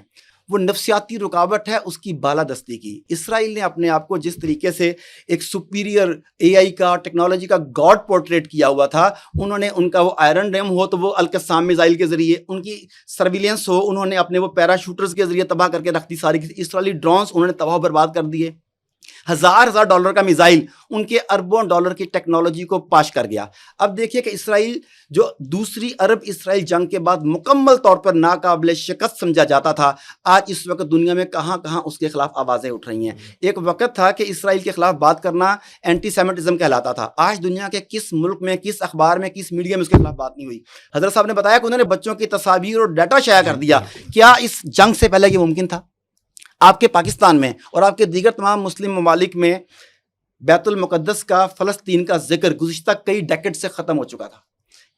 وہ نفسیاتی رکاوٹ ہے اس کی بالادستی کی. اسرائیل نے اپنے آپ کو جس طریقے سے ایک سپیریئر اے آئی کا، ٹیکنالوجی کا گاڈ پورٹریٹ کیا ہوا تھا، انہوں نے ان کا وہ آئرن ڈیم ہو تو وہ القسام میزائل کے ذریعے، ان کی سرویلنس ہو، انہوں نے اپنے وہ پیراشوٹرز کے ذریعے تباہ کر کے رکھ دی. ساری اسرائیلی ڈرونز انہوں نے تباہ برباد کر دیے. $1,000 کا میزائل ان کے اربوں ڈالر کی ٹیکنالوجی کو پاش کر گیا. اب دیکھیے کہ اسرائیل جو دوسری عرب اسرائیل جنگ کے بعد مکمل طور پر ناقابل شکست سمجھا جاتا تھا، آج اس وقت دنیا میں کہاں کہاں اس کے خلاف آوازیں اٹھ رہی ہیں. ایک وقت تھا کہ اسرائیل کے خلاف بات کرنا اینٹی سیمیٹزم کہلاتا تھا. آج دنیا کے کس ملک میں، کس اخبار میں، کس میڈیا میں اس کے خلاف بات نہیں ہوئی. حضرت صاحب نے بتایا کہ انہوں نے بچوں کی تصاویر اور ڈیٹا شائع کر دیا. کیا اس جنگ سے پہلے یہ ممکن تھا؟ آپ کے پاکستان میں اور آپ کے دیگر تمام مسلم ممالک میں بیت المقدس کا، فلسطین کا ذکر گزشتہ کئی ڈیکیڈ سے ختم ہو چکا تھا.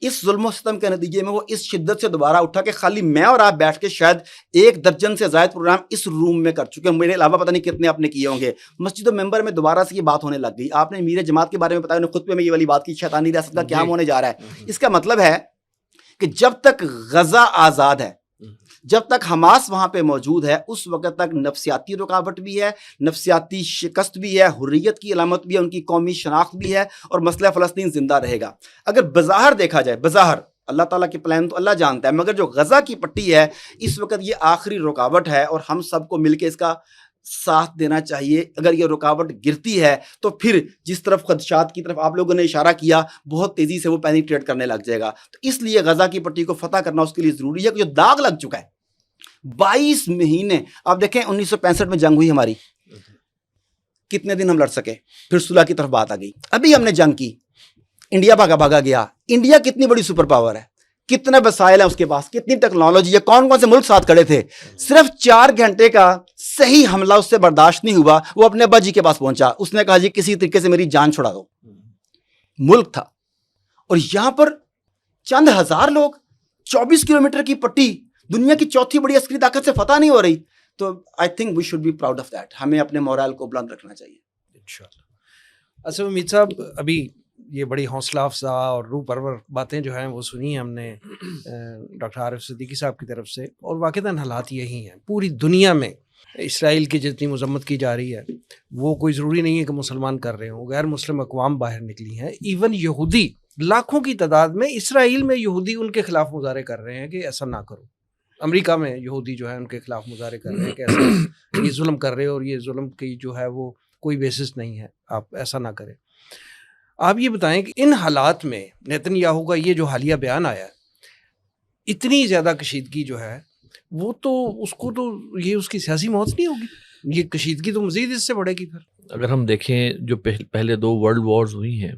اس ظلم و ستم کے نتیجے میں وہ اس شدت سے دوبارہ اٹھا کہ خالی میں اور آپ بیٹھ کے شاید 1 درجن سے زائد پروگرام اس روم میں کر چکے ہیں, میرے علاوہ پتہ نہیں کتنے آپ نے کیے ہوں گے. مسجد و ممبر میں دوبارہ سے یہ بات ہونے لگ گئی. آپ نے امیر جماعت کے بارے میں بتایا, خطبے میں یہ والی بات کی شیطانی ریاست کا قیام ہونے جا رہا ہے. اس کا مطلب ہے کہ جب تک غزہ آزاد ہے, جب تک حماس وہاں پہ موجود ہے, اس وقت تک نفسیاتی رکاوٹ بھی ہے, نفسیاتی شکست بھی ہے, حریت کی علامت بھی ہے, ان کی قومی شناخت بھی ہے, اور مسئلہ فلسطین زندہ رہے گا. اگر بظاہر دیکھا جائے, بظاہر اللہ تعالیٰ کے پلان تو اللہ جانتا ہے, مگر جو غزہ کی پٹی ہے اس وقت یہ آخری رکاوٹ ہے, اور ہم سب کو مل کے اس کا ساتھ دینا چاہیے. اگر یہ رکاوٹ گرتی ہے تو پھر جس طرف خدشات کی طرف آپ لوگوں نے اشارہ کیا, بہت تیزی سے وہ پینیٹریٹ کرنے لگ جائے گا. تو اس لیے غزہ کی پٹی کو فتح کرنا اس کے لیے ضروری ہے کہ جو داغ لگ چکا ہے 22 مہینے. آپ دیکھیں 1965 میں جنگ ہوئی ہماری, کتنے دن ہم لڑ سکے, پھر صلح کی طرف بات آ گئی. ابھی ہم نے جنگ کی, انڈیا بھاگا گیا. انڈیا کتنی بڑی سپر پاور ہے, کتنے وسائل ہیں اس کے پاس, کتنی ٹیکنالوجی ہے, کون کون سے ملک ساتھ کھڑے تھے. صرف 4 گھنٹے کا صحیح حملہ اس سے برداشت نہیں ہوا, وہ اپنے ابا جی کے پاس پہنچا, اس نے کہا جی کسی طریقے سے میری جان چھڑا دو. ملک تھا, اور یہاں پر چند ہزار لوگ, 24 کلومیٹر کی پٹی, دنیا کی چوتھی بڑی عسکری طاقت سے فتح نہیں ہو رہی. تو I think we should be proud of that. ہمیں اپنے مورال کو بلند رکھنا چاہیے انشاءاللہ. اچھا امید صاحب, ابھی یہ بڑی حوصلہ افزا اور روح پرور باتیں جو ہیں وہ سنی ہم نے ڈاکٹر عارف صدیقی صاحب کی طرف سے, اور واقعتاً حالات یہی ہیں پوری دنیا میں. اسرائیل کی جتنی مذمت کی جا رہی ہے وہ کوئی ضروری نہیں ہے کہ مسلمان کر رہے ہوں, غیر مسلم اقوام باہر نکلی ہیں. ایون یہودی لاکھوں کی تعداد میں, اسرائیل میں یہودی ان کے خلاف مظاہرے کر رہے ہیں کہ ایسا نہ کرو. امریکہ میں یہودی جو ہے ان کے خلاف مظاہرے کر رہے ہیں کہ ایسا یہ ظلم کر رہے ہیں, اور یہ ظلم کی جو ہے وہ کوئی بیسس نہیں ہے, آپ ایسا نہ کریں. آپ یہ بتائیں کہ ان حالات میں نیتن یاہو کا یہ جو حالیہ بیان آیا ہے, اتنی زیادہ کشیدگی جو ہے وہ تو اس کو تو یہ اس کی سیاسی موت نہیں ہوگی, یہ کشیدگی تو مزید اس سے بڑھے گی. پھر اگر ہم دیکھیں جو پہلے 2 ورلڈ وارز ہوئی ہیں,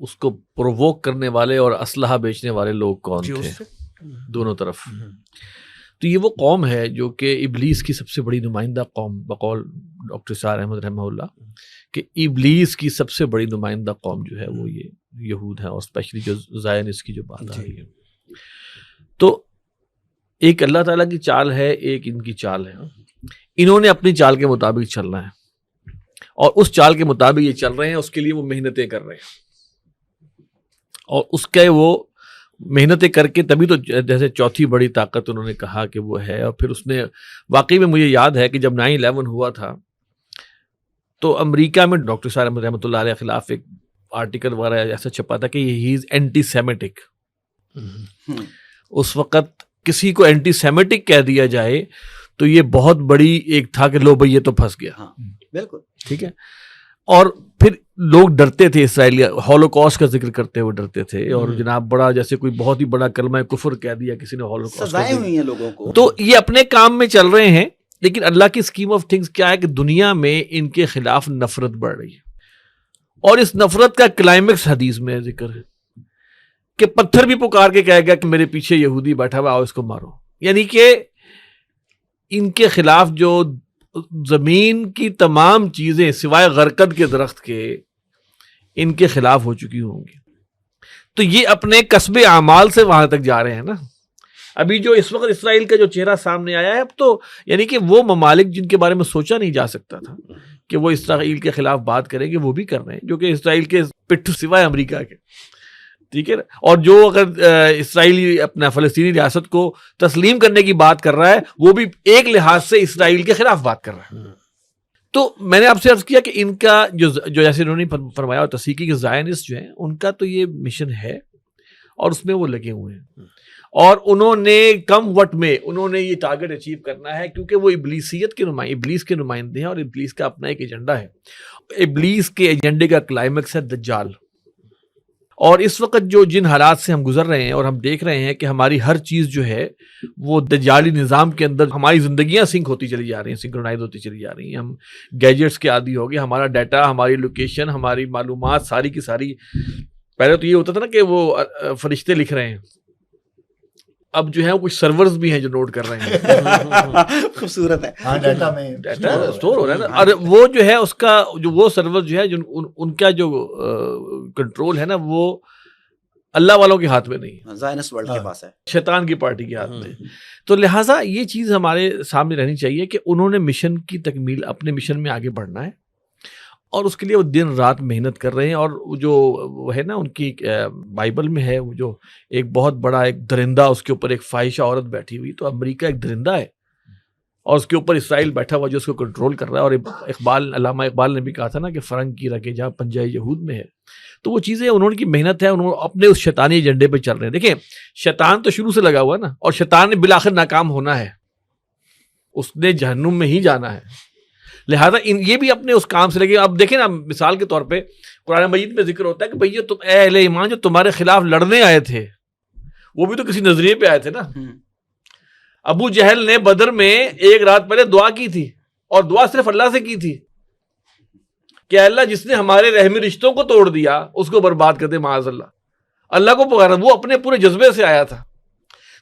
اس کو پرووک کرنے والے اور اسلحہ بیچنے والے لوگ کون تھے دونوں طرف. تو یہ وہ قوم ہے جو کہ ابلیس کی سب سے بڑی نمائندہ قوم, بقول ڈاکٹر سار احمد رحمہ اللہ, کہ ابلیس کی سب سے بڑی نمائندہ قوم جو ہے وہ یہ یہود ہے, اور اسپیشلی جو زائنس کی جو بات آ رہی ہے. تو ایک اللہ تعالیٰ کی چال ہے, ایک ان کی چال ہے. انہوں نے اپنی چال کے مطابق چلنا ہے, اور اس چال کے مطابق یہ چل رہے ہیں, اس کے لیے وہ محنتیں کر رہے ہیں, اور اس کے وہ محنتیں کر کے تبھی تو جیسے چوتھی بڑی طاقت انہوں نے کہا کہ وہ ہے. اور پھر اس نے واقعی میں مجھے یاد ہے کہ جب 9/11 ہوا تھا تو امریکہ میں ڈاکٹر صاحب احمد رحمۃ اللہ علیہ کے خلاف ایک آرٹیکل وغیرہ ایسا چھپا تھا کہ ہی از اینٹی سیمیٹک. اس وقت کسی کو اینٹی سیمیٹک کہہ دیا جائے تو یہ بہت بڑی ایک تھا کہ لو بھائی یہ تو پھنس گیا. بالکل ٹھیک ہے. اور پھر لوگ ڈرتے تھے, اسرائیلی ہولوکاسٹ کا ذکر کرتے ہوئے ڈرتے تھے, اور جناب بڑا جیسے کوئی بہت ہی بڑا کلمہ کفر کہہ دیا کسی نے ہولوکاسٹ, سزائیں ہوئی ہیں لوگوں کو. تو یہ اپنے کام میں چل رہے ہیں, لیکن اللہ کی اسکیم آف تھنگس کیا ہے کہ دنیا میں ان کے خلاف نفرت بڑھ رہی ہے, اور اس نفرت کا کلائمیکس حدیث میں ذکر ہے کہ پتھر بھی پکار کے کہے گا کہ میرے پیچھے یہودی بیٹھا ہوا, آؤ اس کو مارو. یعنی کہ ان کے خلاف جو زمین کی تمام چیزیں سوائے غرقد کے درخت کے ان کے خلاف ہو چکی ہوں گی. تو یہ اپنے کسب اعمال سے وہاں تک جا رہے ہیں نا. ابھی جو اس وقت اسرائیل کا جو چہرہ سامنے آیا ہے, اب تو یعنی کہ وہ ممالک جن کے بارے میں سوچا نہیں جا سکتا تھا کہ وہ اسرائیل کے خلاف بات کریں گے, وہ بھی کر رہے ہیں, جو کہ اسرائیل کے پٹھ سوائے امریکہ کے. ٹھیک ہے. اور جو اگر اسرائیلی اپنا فلسطینی ریاست کو تسلیم کرنے کی بات کر رہا ہے, وہ بھی ایک لحاظ سے اسرائیل کے خلاف بات کر رہا ہے. تو میں نے آپ سے عرض کیا کہ ان کا جو جیسے انہوں نے فرمایا اور تصحیح کہ زائنسٹ جو ہیں ان کا تو یہ مشن ہے, اور اس میں وہ لگے ہوئے ہیں, اور انہوں نے کم وقت میں انہوں نے یہ ٹارگٹ اچیو کرنا ہے, کیونکہ وہ ابلیسیت کے ابلیس کے نمائندے ہیں, اور ابلیس کا اپنا ایک ایجنڈا ہے. ابلیس کے ایجنڈے کا کلائمیکس ہے دجال. اور اس وقت جو جن حالات سے ہم گزر رہے ہیں, اور ہم دیکھ رہے ہیں کہ ہماری ہر چیز جو ہے وہ دجالی نظام کے اندر ہماری زندگیاں سنک ہوتی چلی جا رہی ہیں, سنکرونائز ہوتی چلی جا رہی ہیں. ہم گیجٹس کے عادی ہو گئے, ہمارا ڈیٹا, ہماری لوکیشن, ہماری معلومات ساری کی ساری. پہلے تو یہ ہوتا تھا نا کہ وہ فرشتے لکھ رہے ہیں, اب جو ہے وہ کچھ سرورز بھی ہیں جو نوٹ کر رہے ہیں. خوبصورت ہے. ہاں ڈیٹا میں ڈیٹا اسٹور ہو رہا ہے نا. اور وہ جو ہے اس کا جو وہ سرور جو ہے جو ان کا جو کنٹرول ہے نا, وہ اللہ والوں کے ہاتھ میں نہیں ہے، زائنس ورلڈ کے پاس ہے، شیطان کی پارٹی کے ہاتھ میں۔ تو لہٰذا یہ چیز ہمارے سامنے رہنی چاہیے کہ انہوں نے مشن کی تکمیل، اپنے مشن میں آگے بڑھنا ہے، اور اس کے لیے وہ دن رات محنت کر رہے ہیں۔ اور جو وہ ہے نا ان کی بائبل میں ہے، وہ جو ایک بہت بڑا ایک درندہ، اس کے اوپر ایک فاحشہ عورت بیٹھی ہوئی، تو امریکہ ایک درندہ ہے اور اس کے اوپر اسرائیل بیٹھا ہوا جو اس کو کنٹرول کر رہا ہے۔ اور علامہ اقبال نے بھی کہا تھا نا کہ فرنگ کی رگیں جہاں پنجہ یہود میں ہے۔ تو وہ چیزیں انہوں کی محنت ہے، انہوں اپنے اس شیطانی ایجنڈے پہ چل رہے ہیں۔ دیکھیں شیطان تو شروع سے لگا ہوا ہے نا، اور شیطان نے بالآخر ناکام ہونا ہے، اس نے جہنم میں ہی جانا ہے۔ لہٰذا یہ بھی اپنے اس کام سے لگے۔ اب دیکھیں نا، مثال کے طور پہ قرآن مجید میں ذکر ہوتا ہے کہ بھئی تم اے اہل ایمان جو تمہارے خلاف لڑنے آئے تھے، وہ بھی تو کسی نظریے پہ آئے تھے نا۔ ابو جہل نے بدر میں ایک رات پہلے دعا کی تھی، اور دعا صرف اللہ سے کی تھی کہ اللہ جس نے ہمارے رحمی رشتوں کو توڑ دیا اس کو برباد کر دے معاذ اللہ۔ اللہ کو پکارا، وہ اپنے پورے جذبے سے آیا تھا۔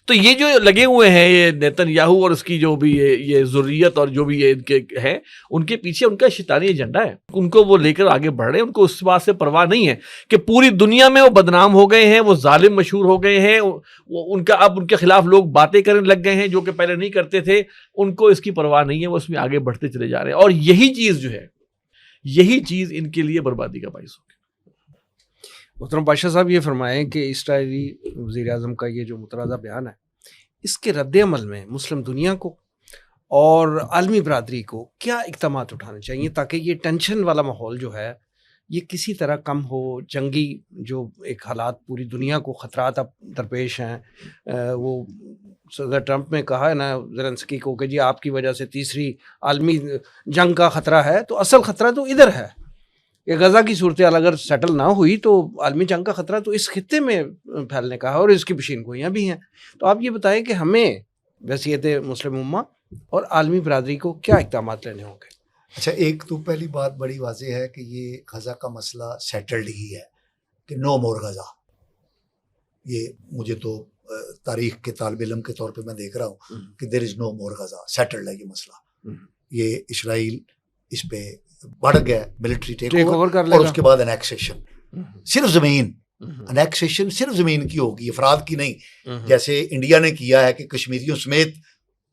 تو یہ جو لگے ہوئے ہیں یہ نیتن یاہو اور اس کی جو بھی یہ ذریت اور جو بھی یہ ان کے ہیں، ان کے پیچھے ان کا شیطانی ایجنڈا ہے، ان کو وہ لے کر آگے بڑھ رہے ہیں۔ ان کو اس بات سے پرواہ نہیں ہے کہ پوری دنیا میں وہ بدنام ہو گئے ہیں، وہ ظالم مشہور ہو گئے ہیں، ان کا اب ان کے خلاف لوگ باتیں کرنے لگ گئے ہیں جو کہ پہلے نہیں کرتے تھے۔ ان کو اس کی پرواہ نہیں ہے، وہ اس میں آگے بڑھتے چلے جا رہے ہیں، اور یہی چیز جو ہے، یہی چیز ان کے لیے بربادی کا باعث ہوگی۔ محترم بادشاہ صاحب یہ فرمائیں کہ اسرائیلی وزیر اعظم کا یہ جو متنازع بیان ہے، اس کے رد عمل میں مسلم دنیا کو اور عالمی برادری کو کیا اقدامات اٹھانے چاہیے تاکہ یہ ٹینشن والا ماحول جو ہے یہ کسی طرح کم ہو؟ جنگی جو ایک حالات پوری دنیا کو خطرات اب درپیش ہیں، وہ صدر ٹرمپ نے کہا ہے نا زیلنسکی کو کہ جی آپ کی وجہ سے تیسری عالمی جنگ کا خطرہ ہے، تو اصل خطرہ تو ادھر ہے کہ غزہ کی صورتحال اگر سیٹل نہ ہوئی تو عالمی جنگ کا خطرہ تو اس خطے میں پھیلنے کا ہے، اور اس کی پیشین گوئیاں بھی ہیں۔ تو آپ یہ بتائیں کہ ہمیں وصیت مسلم امہ اور عالمی برادری کو کیا اقدامات لینے ہوں گے؟ اچھا، ایک تو پہلی بات بڑی واضح ہے کہ یہ غزہ کا مسئلہ سیٹلڈ ہی ہے، کہ نو مور غزہ۔ یہ مجھے تو تاریخ کے طالب علم کے طور پہ میں دیکھ رہا ہوں کہ دیر از نو مور غزہ، سیٹلڈ ہے یہ مسئلہ۔ یہ اسرائیل اس پہ بڑھ گیا، ملٹری ٹیک اوور کر لے گا، اور اس کے بعد انیکسیشن، صرف زمین، انیکسیشن صرف زمین کی ہوگی، افراد کی نہیں، جیسے انڈیا نے کیا ہے کہ کشمیریوں سمیت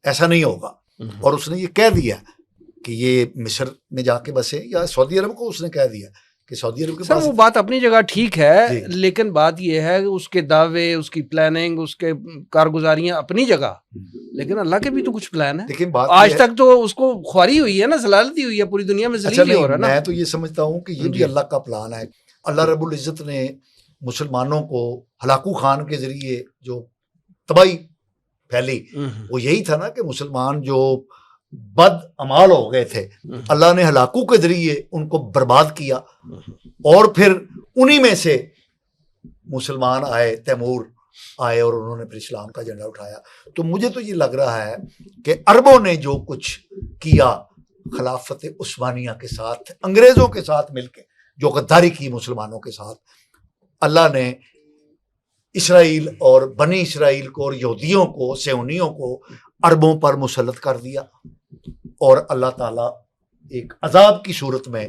ایسا نہیں ہوگا۔ اور اس نے یہ کہہ دیا کہ یہ مصر میں جا کے بسے، یا سعودی عرب کو اس نے کہہ دیا کہ سعودی عرب کے سر پاس۔ وہ بات اپنی جگہ ٹھیک ہے، جی، لیکن بات یہ ہے کہ اس کے دعوے، اس کی پلاننگ، اس کے کارگزاریاں اپنی جگہ، لیکن اللہ کے بھی تو کچھ پلان ہے۔ لیکن بات آج تک تو اس کو خواری ہوئی ہے نا، ضلالت ہوئی ہے، پوری دنیا میں ذلیل ہی ہو رہا ہے نا۔ میں تو یہ سمجھتا ہوں کہ یہ بھی اللہ کا پلان ہے۔ اللہ رب العزت نے مسلمانوں کو ہلاکو خان کے ذریعے جو تباہی پھیلی، وہ یہی تھا نا کہ مسلمان جو بد عمال ہو گئے تھے، اللہ نے ہلاکو کے ذریعے ان کو برباد کیا، اور پھر انہی میں سے مسلمان آئے، تیمور آئے، اور انہوں نے پھر اسلام کا جھنڈا اٹھایا۔ تو مجھے تو یہ لگ رہا ہے کہ عربوں نے جو کچھ کیا خلافت عثمانیہ کے ساتھ، انگریزوں کے ساتھ مل کے جو غداری کی مسلمانوں کے ساتھ، اللہ نے اسرائیل اور بنی اسرائیل کو اور یہودیوں کو، صہیونیوں کو عربوں پر مسلط کر دیا، اور اللہ تعالیٰ ایک عذاب کی صورت میں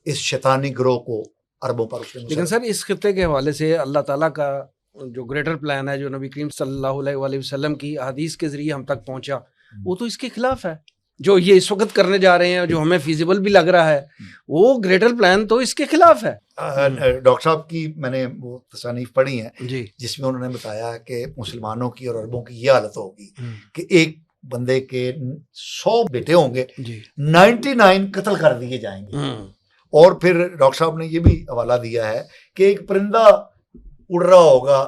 اس شیطانی گروہ کو عربوں پر اس نے لیکن سر اس خطے کے حوالے سے اللہ تعالیٰ کا جو گریٹر پلان ہے، جو نبی کریم صلی اللہ علیہ وآلہ وسلم کی احادیث کے ذریعے ہم تک پہنچا، وہ تو اس کے خلاف ہے۔ جو یہ اس وقت کرنے جا رہے ہیں، جو ہمیں فیزیبل بھی لگ رہا ہے، وہ گریٹر پلان تو اس کے خلاف ہے۔ ڈاکٹر صاحب کی میں نے وہ تصانیف پڑھی ہیں جی، جس میں انہوں نے بتایا کہ مسلمانوں کی اور عربوں کی یہ حالت ہوگی کہ ایک بندے کے 100 بیٹے ہوں گے، جی، 99 قتل کر دیے جائیں گے۔ اور پھر ڈاکٹر صاحب نے یہ بھی حوالہ دیا ہے کہ ایک پرندہ اڑ رہا ہوگا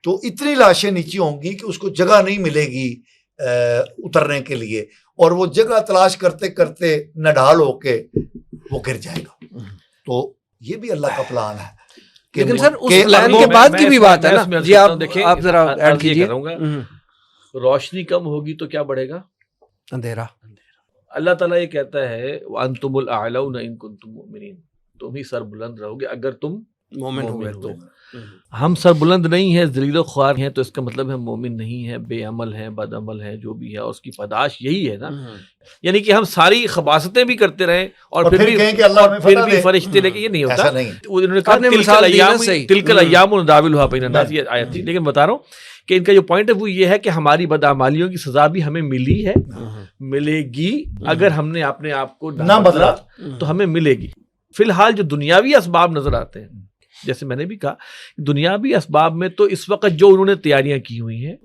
تو اتنی لاشیں نیچے ہوں گی کہ اس کو جگہ نہیں ملے گی اترنے کے لیے، اور وہ جگہ تلاش کرتے کرتے نڈھال ہو کے وہ گر جائے گا۔ تو یہ بھی اللہ کا پلان ہے۔ لیکن سر اس پلان کے بعد کی بھی بات ہے نا، جی آپ ذرا ایڈ کیجیے۔ روشنی کم ہوگی تو کیا بڑھے گا؟ اندھیرا۔ اللہ تعالیٰ یہ کہتا ہے وَأَنْتُمُ الْأَعْلَوْنَ إِن كُنتُم مُؤْمِنِينَ، تم ہی سر بلند رہو گے اگر تم مومن ہوئے تو۔ ہم سر بلند نہیں ہیں، ذلیل و خوار ہیں، تو اس کا مطلب ہے مومن نہیں ہے، بے عمل ہے، بد عمل ہے، جو بھی ہے، اور اس کی پاداش یہی ہے نا. یعنی کہ ہم ساری خباستیں بھی کرتے رہیں اور پھر بھی کہیں کہ اللہ ہمیں پھر فتح بھی دے. فرشتے لے کے، یہ نہیں ہوتا. ایسا نہیں. انہوں نے کہا آپ نے تلک مثال دی نا الایام صحیح. تلک الایام نداولها بین الناس، یہ آیت تھی. لیکن بتا رہا ہوں کہ ان کا جو پوائنٹ ہے وہ یہ ہے کہ ہماری بدعمالیوں کی سزا بھی ہمیں ملی ہے، ملے گی. اگر ہم نے اپنے آپ کو نہ بدلا تو ہمیں ملے گی. فی الحال جو دنیاوی اسباب نظر آتے ہیں، جیسے میں نے بھی کہا، دنیاوی اسباب میں تو اس وقت جو انہوں نے تیاریاں کی ہوئی ہیں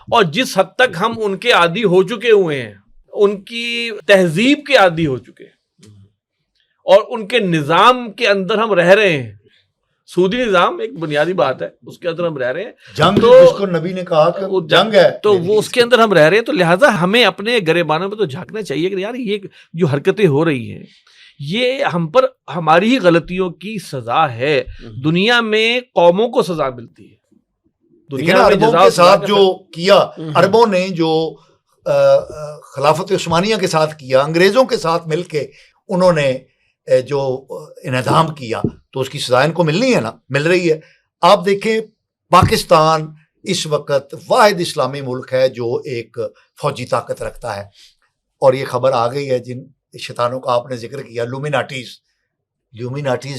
اور جس حد تک ہم ان کے عادی ہو چکے ہوئے ہیں، ان کی تہذیب کے عادی ہو چکے ہیں اور ان کے نظام کے اندر ہم رہ رہے ہیں. سودی نظام ایک بنیادی بات ہے، اس کے اندر ہم رہ رہے ہیں. جنگ تو جس کو نبی نے کہا کہ وہ جنگ ہے تو وہ اس کے اندر ہم رہ رہے ہیں. تو لہٰذا ہمیں اپنے گریبانوں پہ تو جھانکنا چاہیے کہ یار یہ جو حرکتیں ہو رہی ہیں یہ ہم پر ہماری ہی غلطیوں کی سزا ہے. دنیا میں قوموں کو سزا ملتی ہے. لیکن عربوں کے ساتھ جو کیا، عربوں نے جو خلافت عثمانیہ کے ساتھ کیا، انگریزوں کے ساتھ مل کے انہوں نے جو انہدام کیا، تو اس کی سزا ان کو ملنی ہے نا، مل رہی ہے. آپ دیکھیں پاکستان اس وقت واحد اسلامی ملک ہے جو ایک فوجی طاقت رکھتا ہے، اور یہ خبر آ گئی ہے جن شیطانوں کا آپ نے ذکر کیا، لومیناٹیز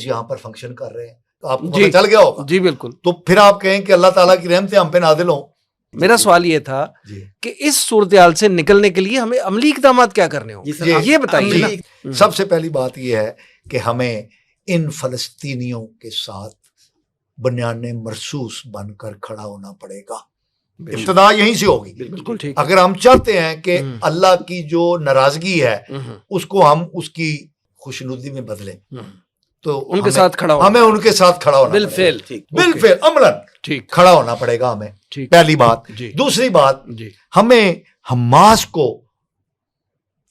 یہاں پر فنکشن کر رہے ہیں، تو آپ کو پتہ چل گیا ہوگا. جی بالکل. تو پھر آپ کہیں کہ اللہ تعالیٰ کی رحمتیں ہم پہ نازل ہوں. میرا سوال یہ تھا کہ اس صورتحال سے نکلنے کے لیے ہمیں عملی اقدامات کیا کرنے ہوں، یہ بتائیے نا. سب سے پہلی بات یہ ہے کہ ہمیں ان فلسطینیوں کے ساتھ بنیان مرصوص بن کر کھڑا ہونا پڑے گا. ابتدا یہیں سے ہوگی. بالکل ٹھیک. اگر ہم چاہتے ہیں کہ اللہ کی جو ناراضگی ہے اس کو ہم اس کی خوشنودی میں بدلیں، تو ان کے ساتھ کھڑا ہونا، ہمیں ان کے ساتھ کھڑا ہونا بالفعل بالفعل عملاً ٹھیک کھڑا ہونا پڑے گا ہمیں. ٹھیک. پہلی بات. دوسری بات، ہمیں حماس کو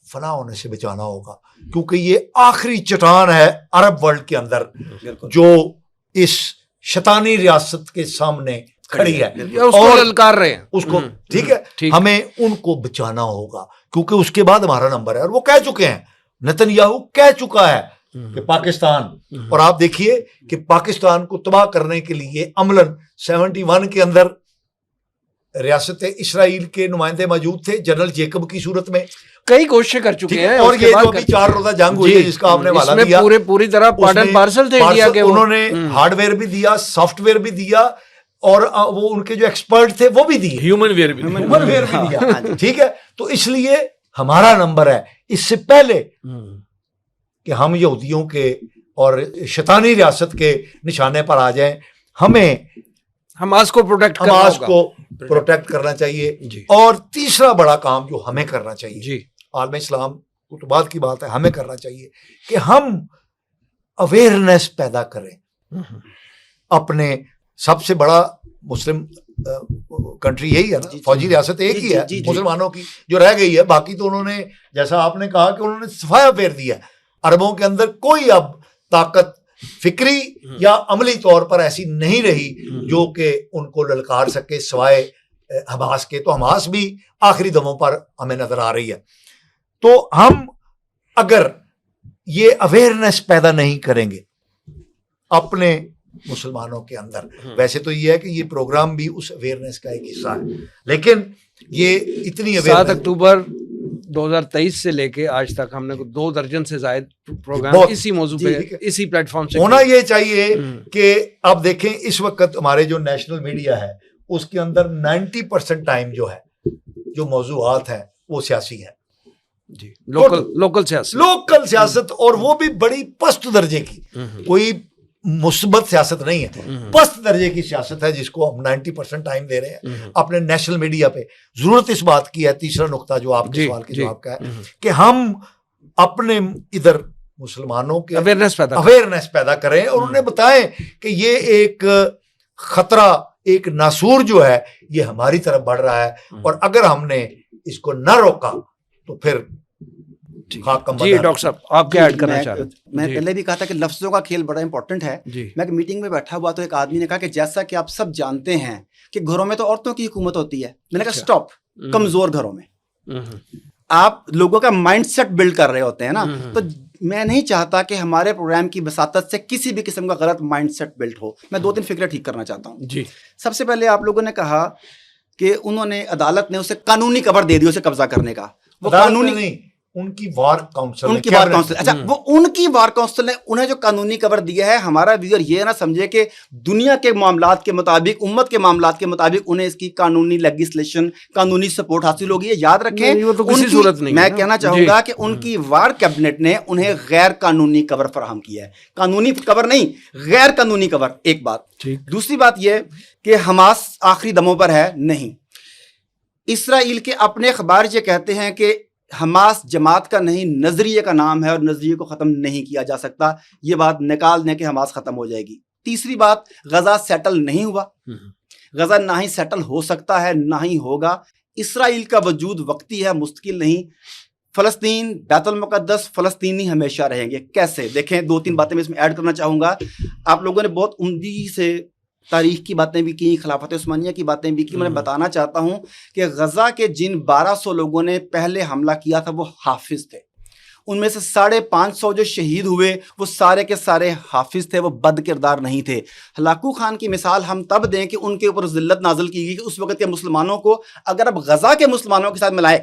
فنا ہونے سے بچانا ہوگا، کیونکہ یہ آخری چٹان ہے عرب ورلڈ کے اندر جو اس شیطانی ریاست کے سامنے کھڑی ہے اور للکار رہے ہیں اس کو. ٹھیک ہے، ہمیں ان کو بچانا ہوگا، کیونکہ اس کے بعد ہمارا نمبر ہے. اور وہ کہہ چکے ہیں، نتنیاہو کہہ چکا ہے کہ پاکستان، اور آپ دیکھیے کہ پاکستان کو تباہ کرنے کے لیے عملاً 71 کے اندر ریاست اسرائیل کے نمائندے موجود تھے جنرل جیکب کی صورت میں، کئی کوششیں کر چکے ہیں. اور یہ جو ابھی 4 روزہ جنگ ہوئی ہے جس کا آپ نے حوالہ دیا، پوری طرح پارٹن پارسل تھے انڈیا کے. انہوں نے ہارڈ ویئر بھی دیا، سافٹ ویئر بھی دیا، اور وہ ان کے جو ایکسپرٹ تھے وہ بھی دیے، ہیومن ویئر بھی دیا. ٹھیک ہے، تو اس لیے ہمارا نمبر ہے. اس سے پہلے کہ ہم یہودیوں کے اور شیطانی ریاست کے نشانے پر آ جائیں، ہمیں حماس کو پروٹیکٹ کرنا چاہیے. اور تیسرا بڑا کام جو ہمیں کرنا چاہیے، عالم اسلام کو تو بعد کی بات ہے، ہمیں کرنا چاہیے کہ ہم اویئرنیس پیدا کریں. اپنے سب سے بڑا مسلم کنٹری یہی ہے نا، فوجی ریاست ایک ہی ہے مسلمانوں کی جو رہ گئی ہے. باقی تو انہوں نے، جیسا آپ نے کہا کہ انہوں نے صفایا پھیر دیا. عربوں کے اندر کوئی اب طاقت فکری یا عملی طور پر ایسی نہیں رہی جو کہ ان کو للکار سکے سوائے حماس کے. تو حماس بھی آخری دموں پر ہمیں نظر آ رہی ہے. تو ہم اگر یہ اویئرنیس پیدا نہیں کریں گے اپنے مسلمانوں کے اندر، ویسے تو یہ ہے کہ یہ پروگرام بھی اس اویئرنیس کا ایک حصہ ہے، لیکن یہ اتنی 7 اکتوبر 2023 سے لے کے آج تک ہم نے 2 درجن سے زائد پروگرام اسی موضوع پہ اسی پلیٹ فارم سے ہونا یہ چاہیے کہ آپ دیکھیں اس وقت ہمارے جو نیشنل میڈیا ہے اس کے اندر 90% ٹائم جو ہے جو موضوعات ہیں وہ سیاسی ہیں. جی، لوکل سیاست، اور وہ بھی بڑی پست درجے کی، کوئی مثبت سیاست نہیں ہے، پست درجے کی سیاست ہے جس کو ہم 90% ٹائم دے رہے ہیں اپنے نیشنل میڈیا پہ. ضرورت اس بات کی ہے، تیسرا نقطہ جو آپ کے سوال کے جواب کا ہے، کہ ہم اپنے ادھر مسلمانوں کے اویئرنیس پیدا کریں اور انہیں بتائیں کہ یہ ایک خطرہ، ایک ناسور جو ہے یہ ہماری طرف بڑھ رہا ہے، اور اگر ہم نے اس کو نہ روکا تو پھر جی ڈاکٹر صاحب آپ کیا ایڈ کرنا چاہ رہے ہیں؟ میں پہلے بھی کہا تھا کہ لفظوں کا کھیل بڑا امپورٹنٹ ہے. میں میٹنگ میں بیٹھا ہوا تو ایک آدمی نے کہا کہ جیسا کہ آپ سب جانتے ہیں کہ گھروں میں تو عورتوں کی حکومت ہوتی ہے. میں نے کہا سٹاپ، کمزور گھروں میں آپ لوگوں کا مائنڈ سیٹ بلڈ کر رہے ہوتے ہیں نا، تو میں نہیں چاہتا کہ ہمارے پروگرام کی وساطت سے کسی بھی قسم کا غلط مائنڈ سیٹ بلٹ ہو. میں 2-3 فکریں ٹھیک کرنا چاہتا ہوں. جی. سب سے پہلے آپ لوگوں نے کہا کہ انہوں نے عدالت نے اسے قانونی کور دے دی اسے قبضہ کرنے کا. وہ قانونی نہیں، ان کی وار کاؤنسل، ان کی وار کاؤنسل. اچھا، وہ ان کی وار کاؤنسل نے انہیں جو قانونی کور دیا ہے، ہمارا ویور یہ نہ سمجھے کہ دنیا کے معاملات کے مطابق، امت کے معاملات کے مطابق انہیں اس کی قانونی لیجسلیشن، قانونی سپورٹ حاصل ہوگی. یہ یاد رکھیں. وہ تو کسی صورت نہیں. میں کہنا چاہوں گا کہ ان کی وار کیبنٹ نے انہیں غیر قانونی کور فراہم کیا ہے. قانونی کور نہیں، غیر قانونی کور. ایک بات. دوسری بات یہ کہ حماس آخری دموں پر ہے. نہیں، اسرائیل کے اپنے اخبار یہ کہتے ہیں کہ حماس جماعت کا نہیں، نظریے کا نام ہے اور نظریے کو ختم نہیں کیا جا سکتا. یہ بات نکال دیں کہ حماس ختم ہو جائے گی. تیسری بات، غزہ سیٹل نہیں ہوا. غزہ نہ ہی سیٹل ہو سکتا ہے، نہ ہی ہوگا. اسرائیل کا وجود وقتی ہے، مستقل نہیں. فلسطین، بیت المقدس، فلسطینی ہمیشہ رہیں گے. کیسے؟ دیکھیں، 2-3 باتیں میں اس میں ایڈ کرنا چاہوں گا. آپ لوگوں نے بہت عمدگی سے تاریخ کی باتیں بھی کی، خلافت عثمانیہ کی باتیں بھی کی. میں بتانا چاہتا ہوں کہ غزہ کے جن 1200 لوگوں نے پہلے حملہ کیا تھا وہ حافظ تھے. ان میں سے 550 جو شہید ہوئے وہ سارے کے سارے حافظ تھے، وہ بد کردار نہیں تھے. ہلاکو خان کی مثال ہم تب دیں کہ ان کے اوپر ذلت نازل کی گئی کہ اس وقت کے مسلمانوں کو اگر اب غزہ کے مسلمانوں کے ساتھ ملائے،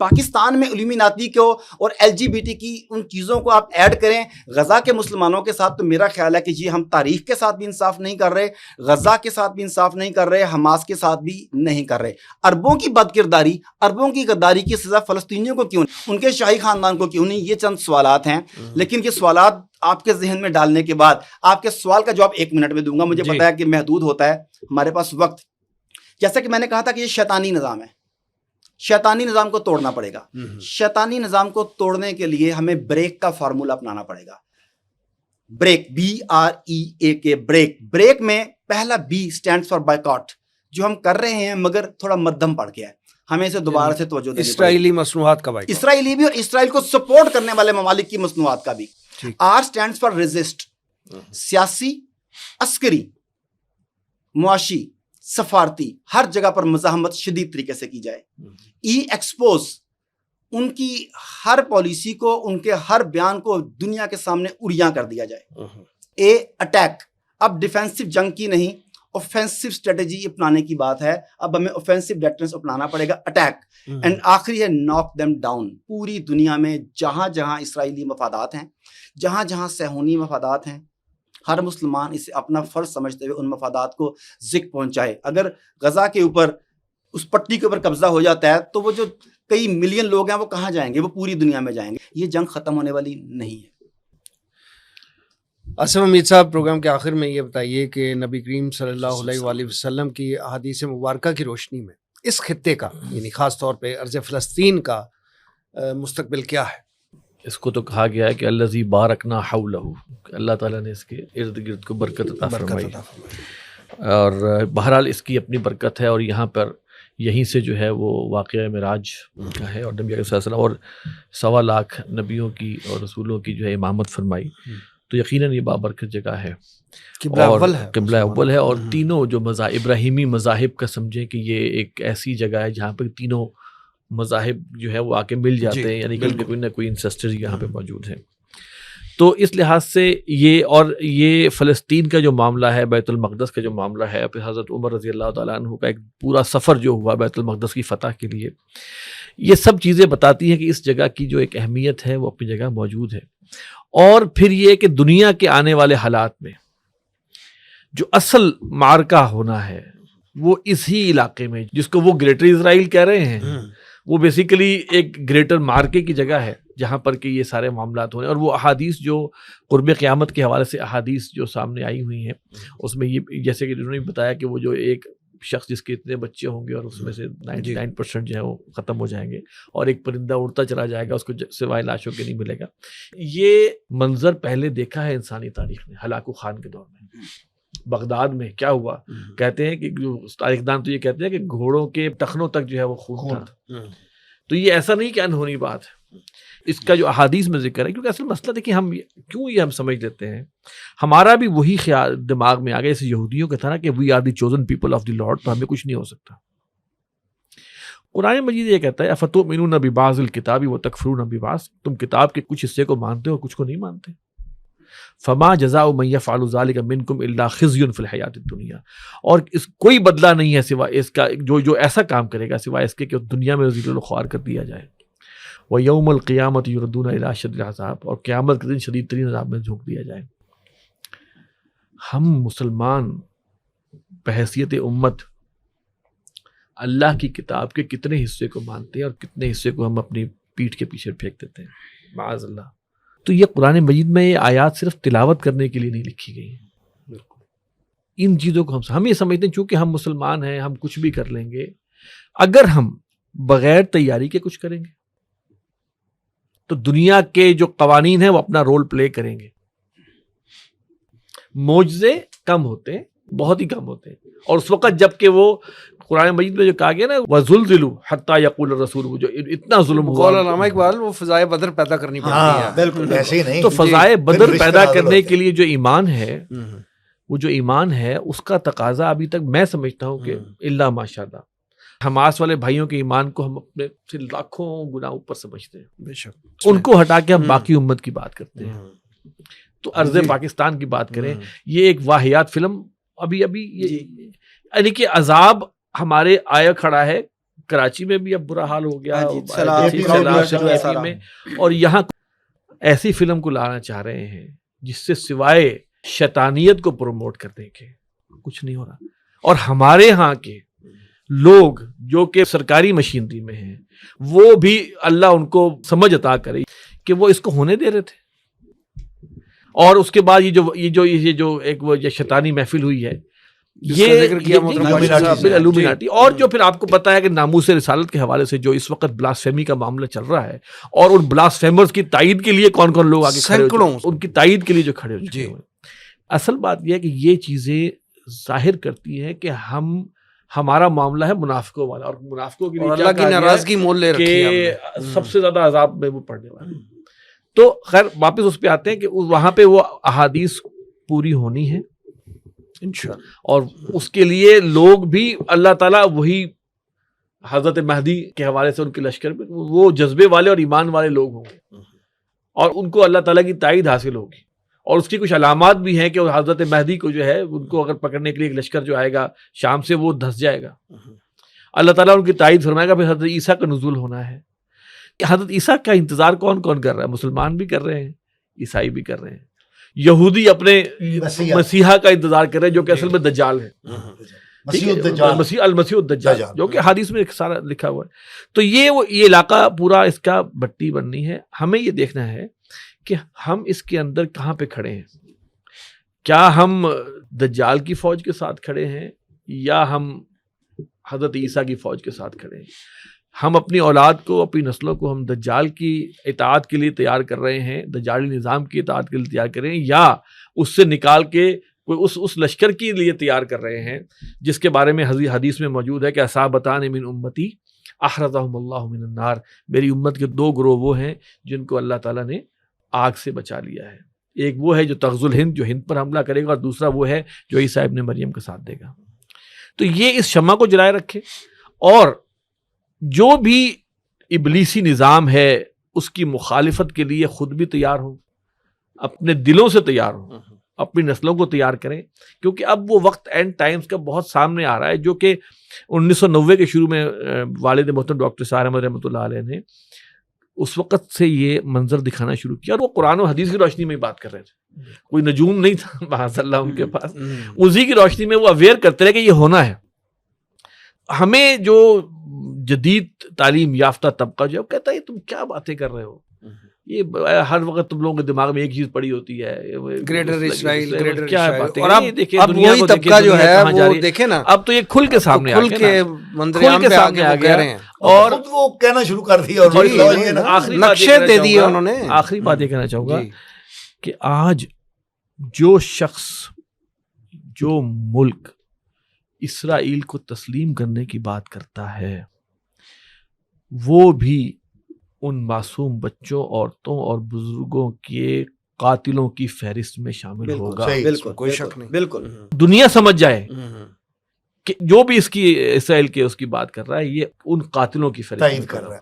پاکستان میں علومیناتی کو اور LGBT کی ان چیزوں کو آپ ایڈ کریں غزہ کے مسلمانوں کے ساتھ، تو میرا خیال ہے کہ یہ ہم تاریخ کے ساتھ بھی انصاف نہیں کر رہے، غزہ کے ساتھ بھی انصاف نہیں کر رہے، حماس کے ساتھ بھی نہیں کر رہے. اربوں کی بد کرداری، اربوں کی غداری کی سزا فلسطینیوں کو کیوں نہیں، ان کے شاہی خاندان کو کیوں نہیں؟ یہ چند سوالات ہیں. لیکن یہ سوالات آپ کے ذہن میں ڈالنے کے بعد آپ کے سوال کا جواب 1 منٹ میں دوں گا. مجھے پتا ہے کہ محدود ہوتا ہے ہمارے پاس وقت. جیسا کہ میں نے کہا تھا کہ یہ شیطانی نظام ہے، شیطانی نظام کو توڑنا پڑے گا. شیطانی نظام کو توڑنے کے لیے ہمیں بریک کا فارمولا اپنانا پڑے گا. Break, BREAK، break. بریک میں پہلا B اسٹینڈس فار بائیکاٹ، جو ہم کر رہے ہیں مگر تھوڑا مدھم پڑ گیا ہے، ہمیں اسے دوبارہ سے توجہ دینی پڑے گی. اسرائیلی مصنوعات کا بائیکاٹ، اسرائیلی بھی، اور اسرائیل کو سپورٹ کرنے والے ممالک کی مصنوعات کا بھی. R اسٹینڈس فار ریزسٹ، سیاسی، عسکری، معاشی، سفارتی، ہر جگہ پر مزاحمت شدید طریقے سے کی جائے. E ایکسپوز، ان کی ہر پالیسی کو، ان کے ہر بیان کو دنیا کے سامنے اڑیاں کر دیا جائے. A اٹیک، اب ڈیفینسو جنگ کی نہیں، اوفینسو اسٹریٹجی اپنانے کی بات ہے. اب ہمیں اوفینسو ڈیفینس اپنانا پڑے گا، اٹیک. اینڈ آخری ہے ناک دیم ڈاؤن. پوری دنیا میں جہاں جہاں اسرائیلی مفادات ہیں، جہاں جہاں صہیونی مفادات ہیں، ہر مسلمان اسے اپنا فرض سمجھتے ہوئے ان مفادات کو زک پہنچائے. اگر غزہ کے اوپر، اس پٹی کے اوپر قبضہ ہو جاتا ہے تو وہ جو کئی ملین لوگ ہیں وہ کہاں جائیں گے؟ وہ پوری دنیا میں جائیں گے. یہ جنگ ختم ہونے والی نہیں ہے. اسلم امید صاحب، پروگرام کے آخر میں یہ بتائیے کہ نبی کریم صلی اللہ علیہ وآلہ وسلم کی احادیث مبارکہ کی روشنی میں اس خطے کا، یعنی خاص طور پہ ارض فلسطین کا مستقبل کیا ہے؟ اس کو تو کہا گیا ہے کہ الذی بارکنا حولہ، اللہ تعالیٰ نے اس کے ارد گرد کو برکت عطا فرمائی، اور بہرحال اس کی اپنی برکت ہے. اور یہاں پر یہیں سے جو ہے وہ واقعہ معراج کا ہے، اور نبی علیہ السلام اور 1.25 لاکھ نبیوں کی اور رسولوں کی جو ہے امامت فرمائی. تو یقیناً یہ بابرکت جگہ ہے، قبلہ اول ہے، قبلہ اول ہے. اور تینوں جو ابراہیمی مذاہب کا سمجھیں کہ یہ ایک ایسی جگہ ہے جہاں پہ تینوں مذاہب جو ہے وہ آ کے مل جاتے ہیں، یعنی کہ کوئی نہ کوئی انسسٹر یہاں پہ موجود ہیں. تو اس لحاظ سے یہ فلسطین کا جو معاملہ ہے، بیت المقدس کا جو معاملہ ہے، پھر حضرت عمر رضی اللہ تعالیٰ عنہ کا ایک پورا سفر جو ہوا بیت المقدس کی فتح کے لیے، یہ سب چیزیں بتاتی ہیں کہ اس جگہ کی جو ایک اہمیت ہے وہ اپنی جگہ موجود ہے. اور پھر یہ کہ دنیا کے آنے والے حالات میں جو اصل معرکہ ہونا ہے وہ اسی علاقے میں، جس کو وہ گریٹر اسرائیل کہہ رہے ہیں، وہ بیسیکلی ایک گریٹر مارکے کی جگہ ہے جہاں پر کہ یہ سارے معاملات ہو رہے ہیں. اور وہ احادیث جو قرب قیامت کے حوالے سے احادیث جو سامنے آئی ہوئی ہیں، اس میں یہ جیسے کہ انہوں نے بتایا کہ وہ جو ایک شخص جس کے اتنے بچے ہوں گے اور اس میں سے 99% جو ہے وہ ختم ہو جائیں گے، اور ایک پرندہ اڑتا چلا جائے گا، اس کو سوائے لاشوں کے نہیں ملے گا. یہ منظر پہلے دیکھا ہے انسانی تاریخ نے. ہلاکو خان کے دور میں بغداد میں کیا ہوا، کہتے ہیں کہ تاریخ دان تو یہ کہتے ہیں کہ گھوڑوں کے ٹخنوں تک جو ہے وہ خون تھا. تو یہ ایسا نہیں کہ انہونی بات ہے، اس کا جو احادیث میں ذکر ہے. کیونکہ اصل مسئلہ دیکھیں، ہم کیوں یہ ہم سمجھ لیتے ہیں، ہمارا بھی وہی خیال دماغ میں آ گیا، جیسے یہودیوں کا تھا نا کہ we are the chosen people of the lord, تو ہمیں کچھ نہیں ہو سکتا. قرآن مجید یہ کہتا ہے افتؤمنون ببعض الکتاب وتکفرون ببعض، تم کتاب کے کچھ حصے کو مانتے ہو اور کچھ کو نہیں مانتے. فما جزاء من يفعل ذلك منكم الا خزي في الحیاۃ الدنیا، اور اس کوئی بدلہ نہیں ہے سوائے اس کا جو ایسا کام کرے گا سوائے اس کے کہ دنیا میں ذلیل و خوار کر دیا جائے. ویوم القیامۃ یردون الی اشد العذاب، اور قیامت کے دن شدید ترین عذاب میں جھونک دیا جائے. ہم مسلمان بحیثیت امت اللہ کی کتاب کے کتنے حصے کو مانتے ہیں اور کتنے حصے کو ہم اپنی پیٹھ کے پیچھے پھینک دیتے ہیں معاذ اللہ. تو یہ قرآن مجید میں یہ آیات صرف تلاوت کرنے کے لیے نہیں لکھی گئی ہیں. ان چیزوں کو ہم یہ سمجھتے ہیں چونکہ ہم مسلمان ہیں ہم کچھ بھی کر لیں گے. اگر ہم بغیر تیاری کے کچھ کریں گے تو دنیا کے جو قوانین ہیں وہ اپنا رول پلے کریں گے. معجزے کم ہوتے ہیں، بہت ہی کم ہوتے ہیں، اور اس وقت جب کہ وہ قرآن مجید میں جو کہا گیا نا وَزُلْزِلُوا حَتَّى يَقُولَ الرَّسُولُ، وہ جو اتنا ظلم ہوا. قول علامہ اقبال وہ فضائے بدر پیدا کرنی پڑتی ہے. بالکل ایسے ہی نہیں. تو فضائے بدر پیدا کرنے کے لیے جو ایمان ہے، وہ جو ایمان ہے اس کا تقاضا ابھی تک میں سمجھتا ہوں کہ اللہ ماشاء اللہ حماس والے بھائیوں کے ایمان کو ہم اپنے سے لاکھوں گنا اوپر سمجھتے ہیں. بے شک ان کو ہٹا کے ہم باقی امت کی بات کرتے ہیں. تو ارض پاکستان کی بات کریں، یہ ایک واہیات فلم ابھی یعنی کہ عذاب ہمارے آیا کھڑا ہے. کراچی میں بھی اب برا حال ہو گیا میں، اور یہاں ایسی فلم کو لانا چاہ رہے ہیں جس سے سوائے شیطانیت کو پروموٹ کرنے کے کچھ نہیں ہو رہا. اور ہمارے ہاں کے لوگ جو کہ سرکاری مشینری میں ہیں وہ بھی اللہ ان کو سمجھ عطا کرے کہ وہ اس کو ہونے دے رہے تھے. اور اس کے بعد یہ جو ایک وہ شیطانی محفل ہوئی ہے الومیناٹی، اور جو پھر آپ کو پتا ہے کہ ناموس رسالت کے حوالے سے جو اس وقت بلاسفیمی کا معاملہ چل رہا ہے، اور ان بلاسفیمرز کی تائید کے لیے کون کون لوگ آگے کھڑے ہو، ان کی تائید کے لیے جو کھڑے ہو چکے ہیں. اصل بات یہ ہے کہ یہ چیزیں ظاہر کرتی ہیں کہ ہمارا معاملہ ہے منافقوں والا، اور منافقوں کے لیے اللہ کی ناراضگی مول لے رکھی ہے سب سے زیادہ عذاب میں وہ پڑنے والا. تو خیر واپس اس پہ آتے ہیں کہ وہاں پہ وہ احادیث پوری ہونی ہے انشاءاللہ، اور اس کے لیے لوگ بھی اللہ تعالیٰ وہی حضرت مہدی کے حوالے سے ان کے لشکر میں وہ جذبے والے اور ایمان والے لوگ ہوں گے، اور ان کو اللہ تعالیٰ کی تائید حاصل ہوگی. اور اس کی کچھ علامات بھی ہیں کہ حضرت مہدی کو جو ہے ان کو اگر پکڑنے کے لیے ایک لشکر جو آئے گا شام سے وہ دھس جائے گا. اللہ تعالیٰ ان کی تائید فرمائے گا. پھر حضرت عیسیٰ کا نزول ہونا ہے کہ حضرت عیسیٰ کا انتظار کون کون کر رہا ہے؟ مسلمان بھی کر رہے ہیں، عیسائی بھی کر رہے ہیں، یہودی اپنے مسیحا کا انتظار کر رہے ہیں جو کہ اصل میں دجال ہے، مسیح الدجال جو کہ حدیث میں سارا لکھا ہوا ہے. تو یہ علاقہ پورا اس کا بٹی بننی ہے. ہمیں یہ دیکھنا ہے کہ ہم اس کے اندر کہاں پہ کھڑے ہیں. کیا ہم دجال کی فوج کے ساتھ کھڑے ہیں یا ہم حضرت عیسیٰ کی فوج کے ساتھ کھڑے ہیں؟ ہم اپنی اولاد کو، اپنی نسلوں کو ہم دجال کی اطاعت کے لیے تیار کر رہے ہیں، دجالی نظام کی اطاعت کے لیے تیار کر رہے ہیں، یا اس سے نکال کے کوئی اس لشکر کے لیے تیار کر رہے ہیں جس کے بارے میں حدیث میں موجود ہے کہ اصابتان من امتی احرزہم اللہ من النار، میری امت کے دو گروہ وہ ہیں جن کو اللہ تعالیٰ نے آگ سے بچا لیا ہے. ایک وہ ہے جو تغزو الہند، جو ہند پر حملہ کرے گا، اور دوسرا وہ ہے جو عیسیٰ ابن مریم کا ساتھ دے گا. تو یہ اس شمع کو جلائے رکھے، اور جو بھی ابلیسی نظام ہے اس کی مخالفت کے لیے خود بھی تیار ہوں، اپنے دلوں سے تیار ہوں، اپنی نسلوں کو تیار کریں. کیونکہ اب وہ وقت اینڈ ٹائمز کا بہت سامنے آ رہا ہے جو کہ 1990 کے شروع میں والد محترم ڈاکٹر سعد احمد رحمۃ اللہ علیہ نے اس وقت سے یہ منظر دکھانا شروع کیا، اور وہ قرآن و حدیث کی روشنی میں ہی بات کر رہے تھے. کوئی نجوم نہیں تھا معاذ اللہ ان کے پاس، اسی کی روشنی میں وہ اویئر کرتے رہے کہ یہ ہونا ہے. ہمیں جو جدید تعلیم یافتہ طبقہ جو کہتا ہے تم کیا باتیں کر رہے ہو، یہ ہر وقت تم لوگوں کے دماغ میں ایک چیز پڑی ہوتی ہے، گریٹر اسرائیل، گریٹر کیا باتیں. اور اب وہی طبقہ جو ہے وہ دیکھیں نا، اب تو یہ کھل کے سامنے کھل کے منظر عام پہ آگے وہ کہہ رہے ہیں، اور وہ کہنا شروع کر دیا، اور نقشے دے دیے انہوں نے. آخری بات یہ کہنا چاہوں گا کہ آج جو شخص، جو ملک اسرائیل کو تسلیم کرنے کی بات کرتا ہے وہ بھی ان معصوم بچوں، عورتوں اور بزرگوں کے قاتلوں کی فہرست میں شامل ہوگا. بالکل کوئی شک نہیں. بالکل دنیا سمجھ جائے کہ جو بھی اس کی اسرائیل کے اس کی بات کر رہا ہے یہ ان قاتلوں کی تائید فہرست کر رہا ہے.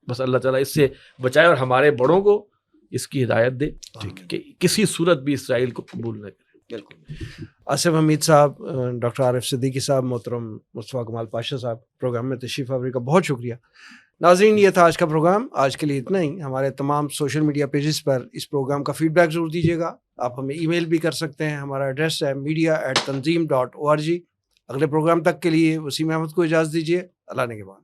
بس اللہ تعالیٰ اس سے بچائے اور ہمارے بڑوں کو اس کی ہدایت دے کہ کسی صورت بھی اسرائیل کو قبول نہ کرے. بالکل. آصف حمید صاحب، ڈاکٹر عارف صدیقی صاحب، محترم مصطفیٰ کمال پاشا صاحب، پروگرام میں تشریف آوری کا بہت شکریہ. ناظرین، یہ تھا آج کا پروگرام. آج کے لیے اتنا ہی. ہمارے تمام سوشل میڈیا پیجز پر اس پروگرام کا فیڈ بیک ضرور دیجیے گا. آپ ہمیں ای میل بھی کر سکتے ہیں. ہمارا ایڈریس ہے media@tanzeem.org. اگلے پروگرام تک کے لیے وسیم احمد کو اجازت دیجیے. اللہ نگہبان.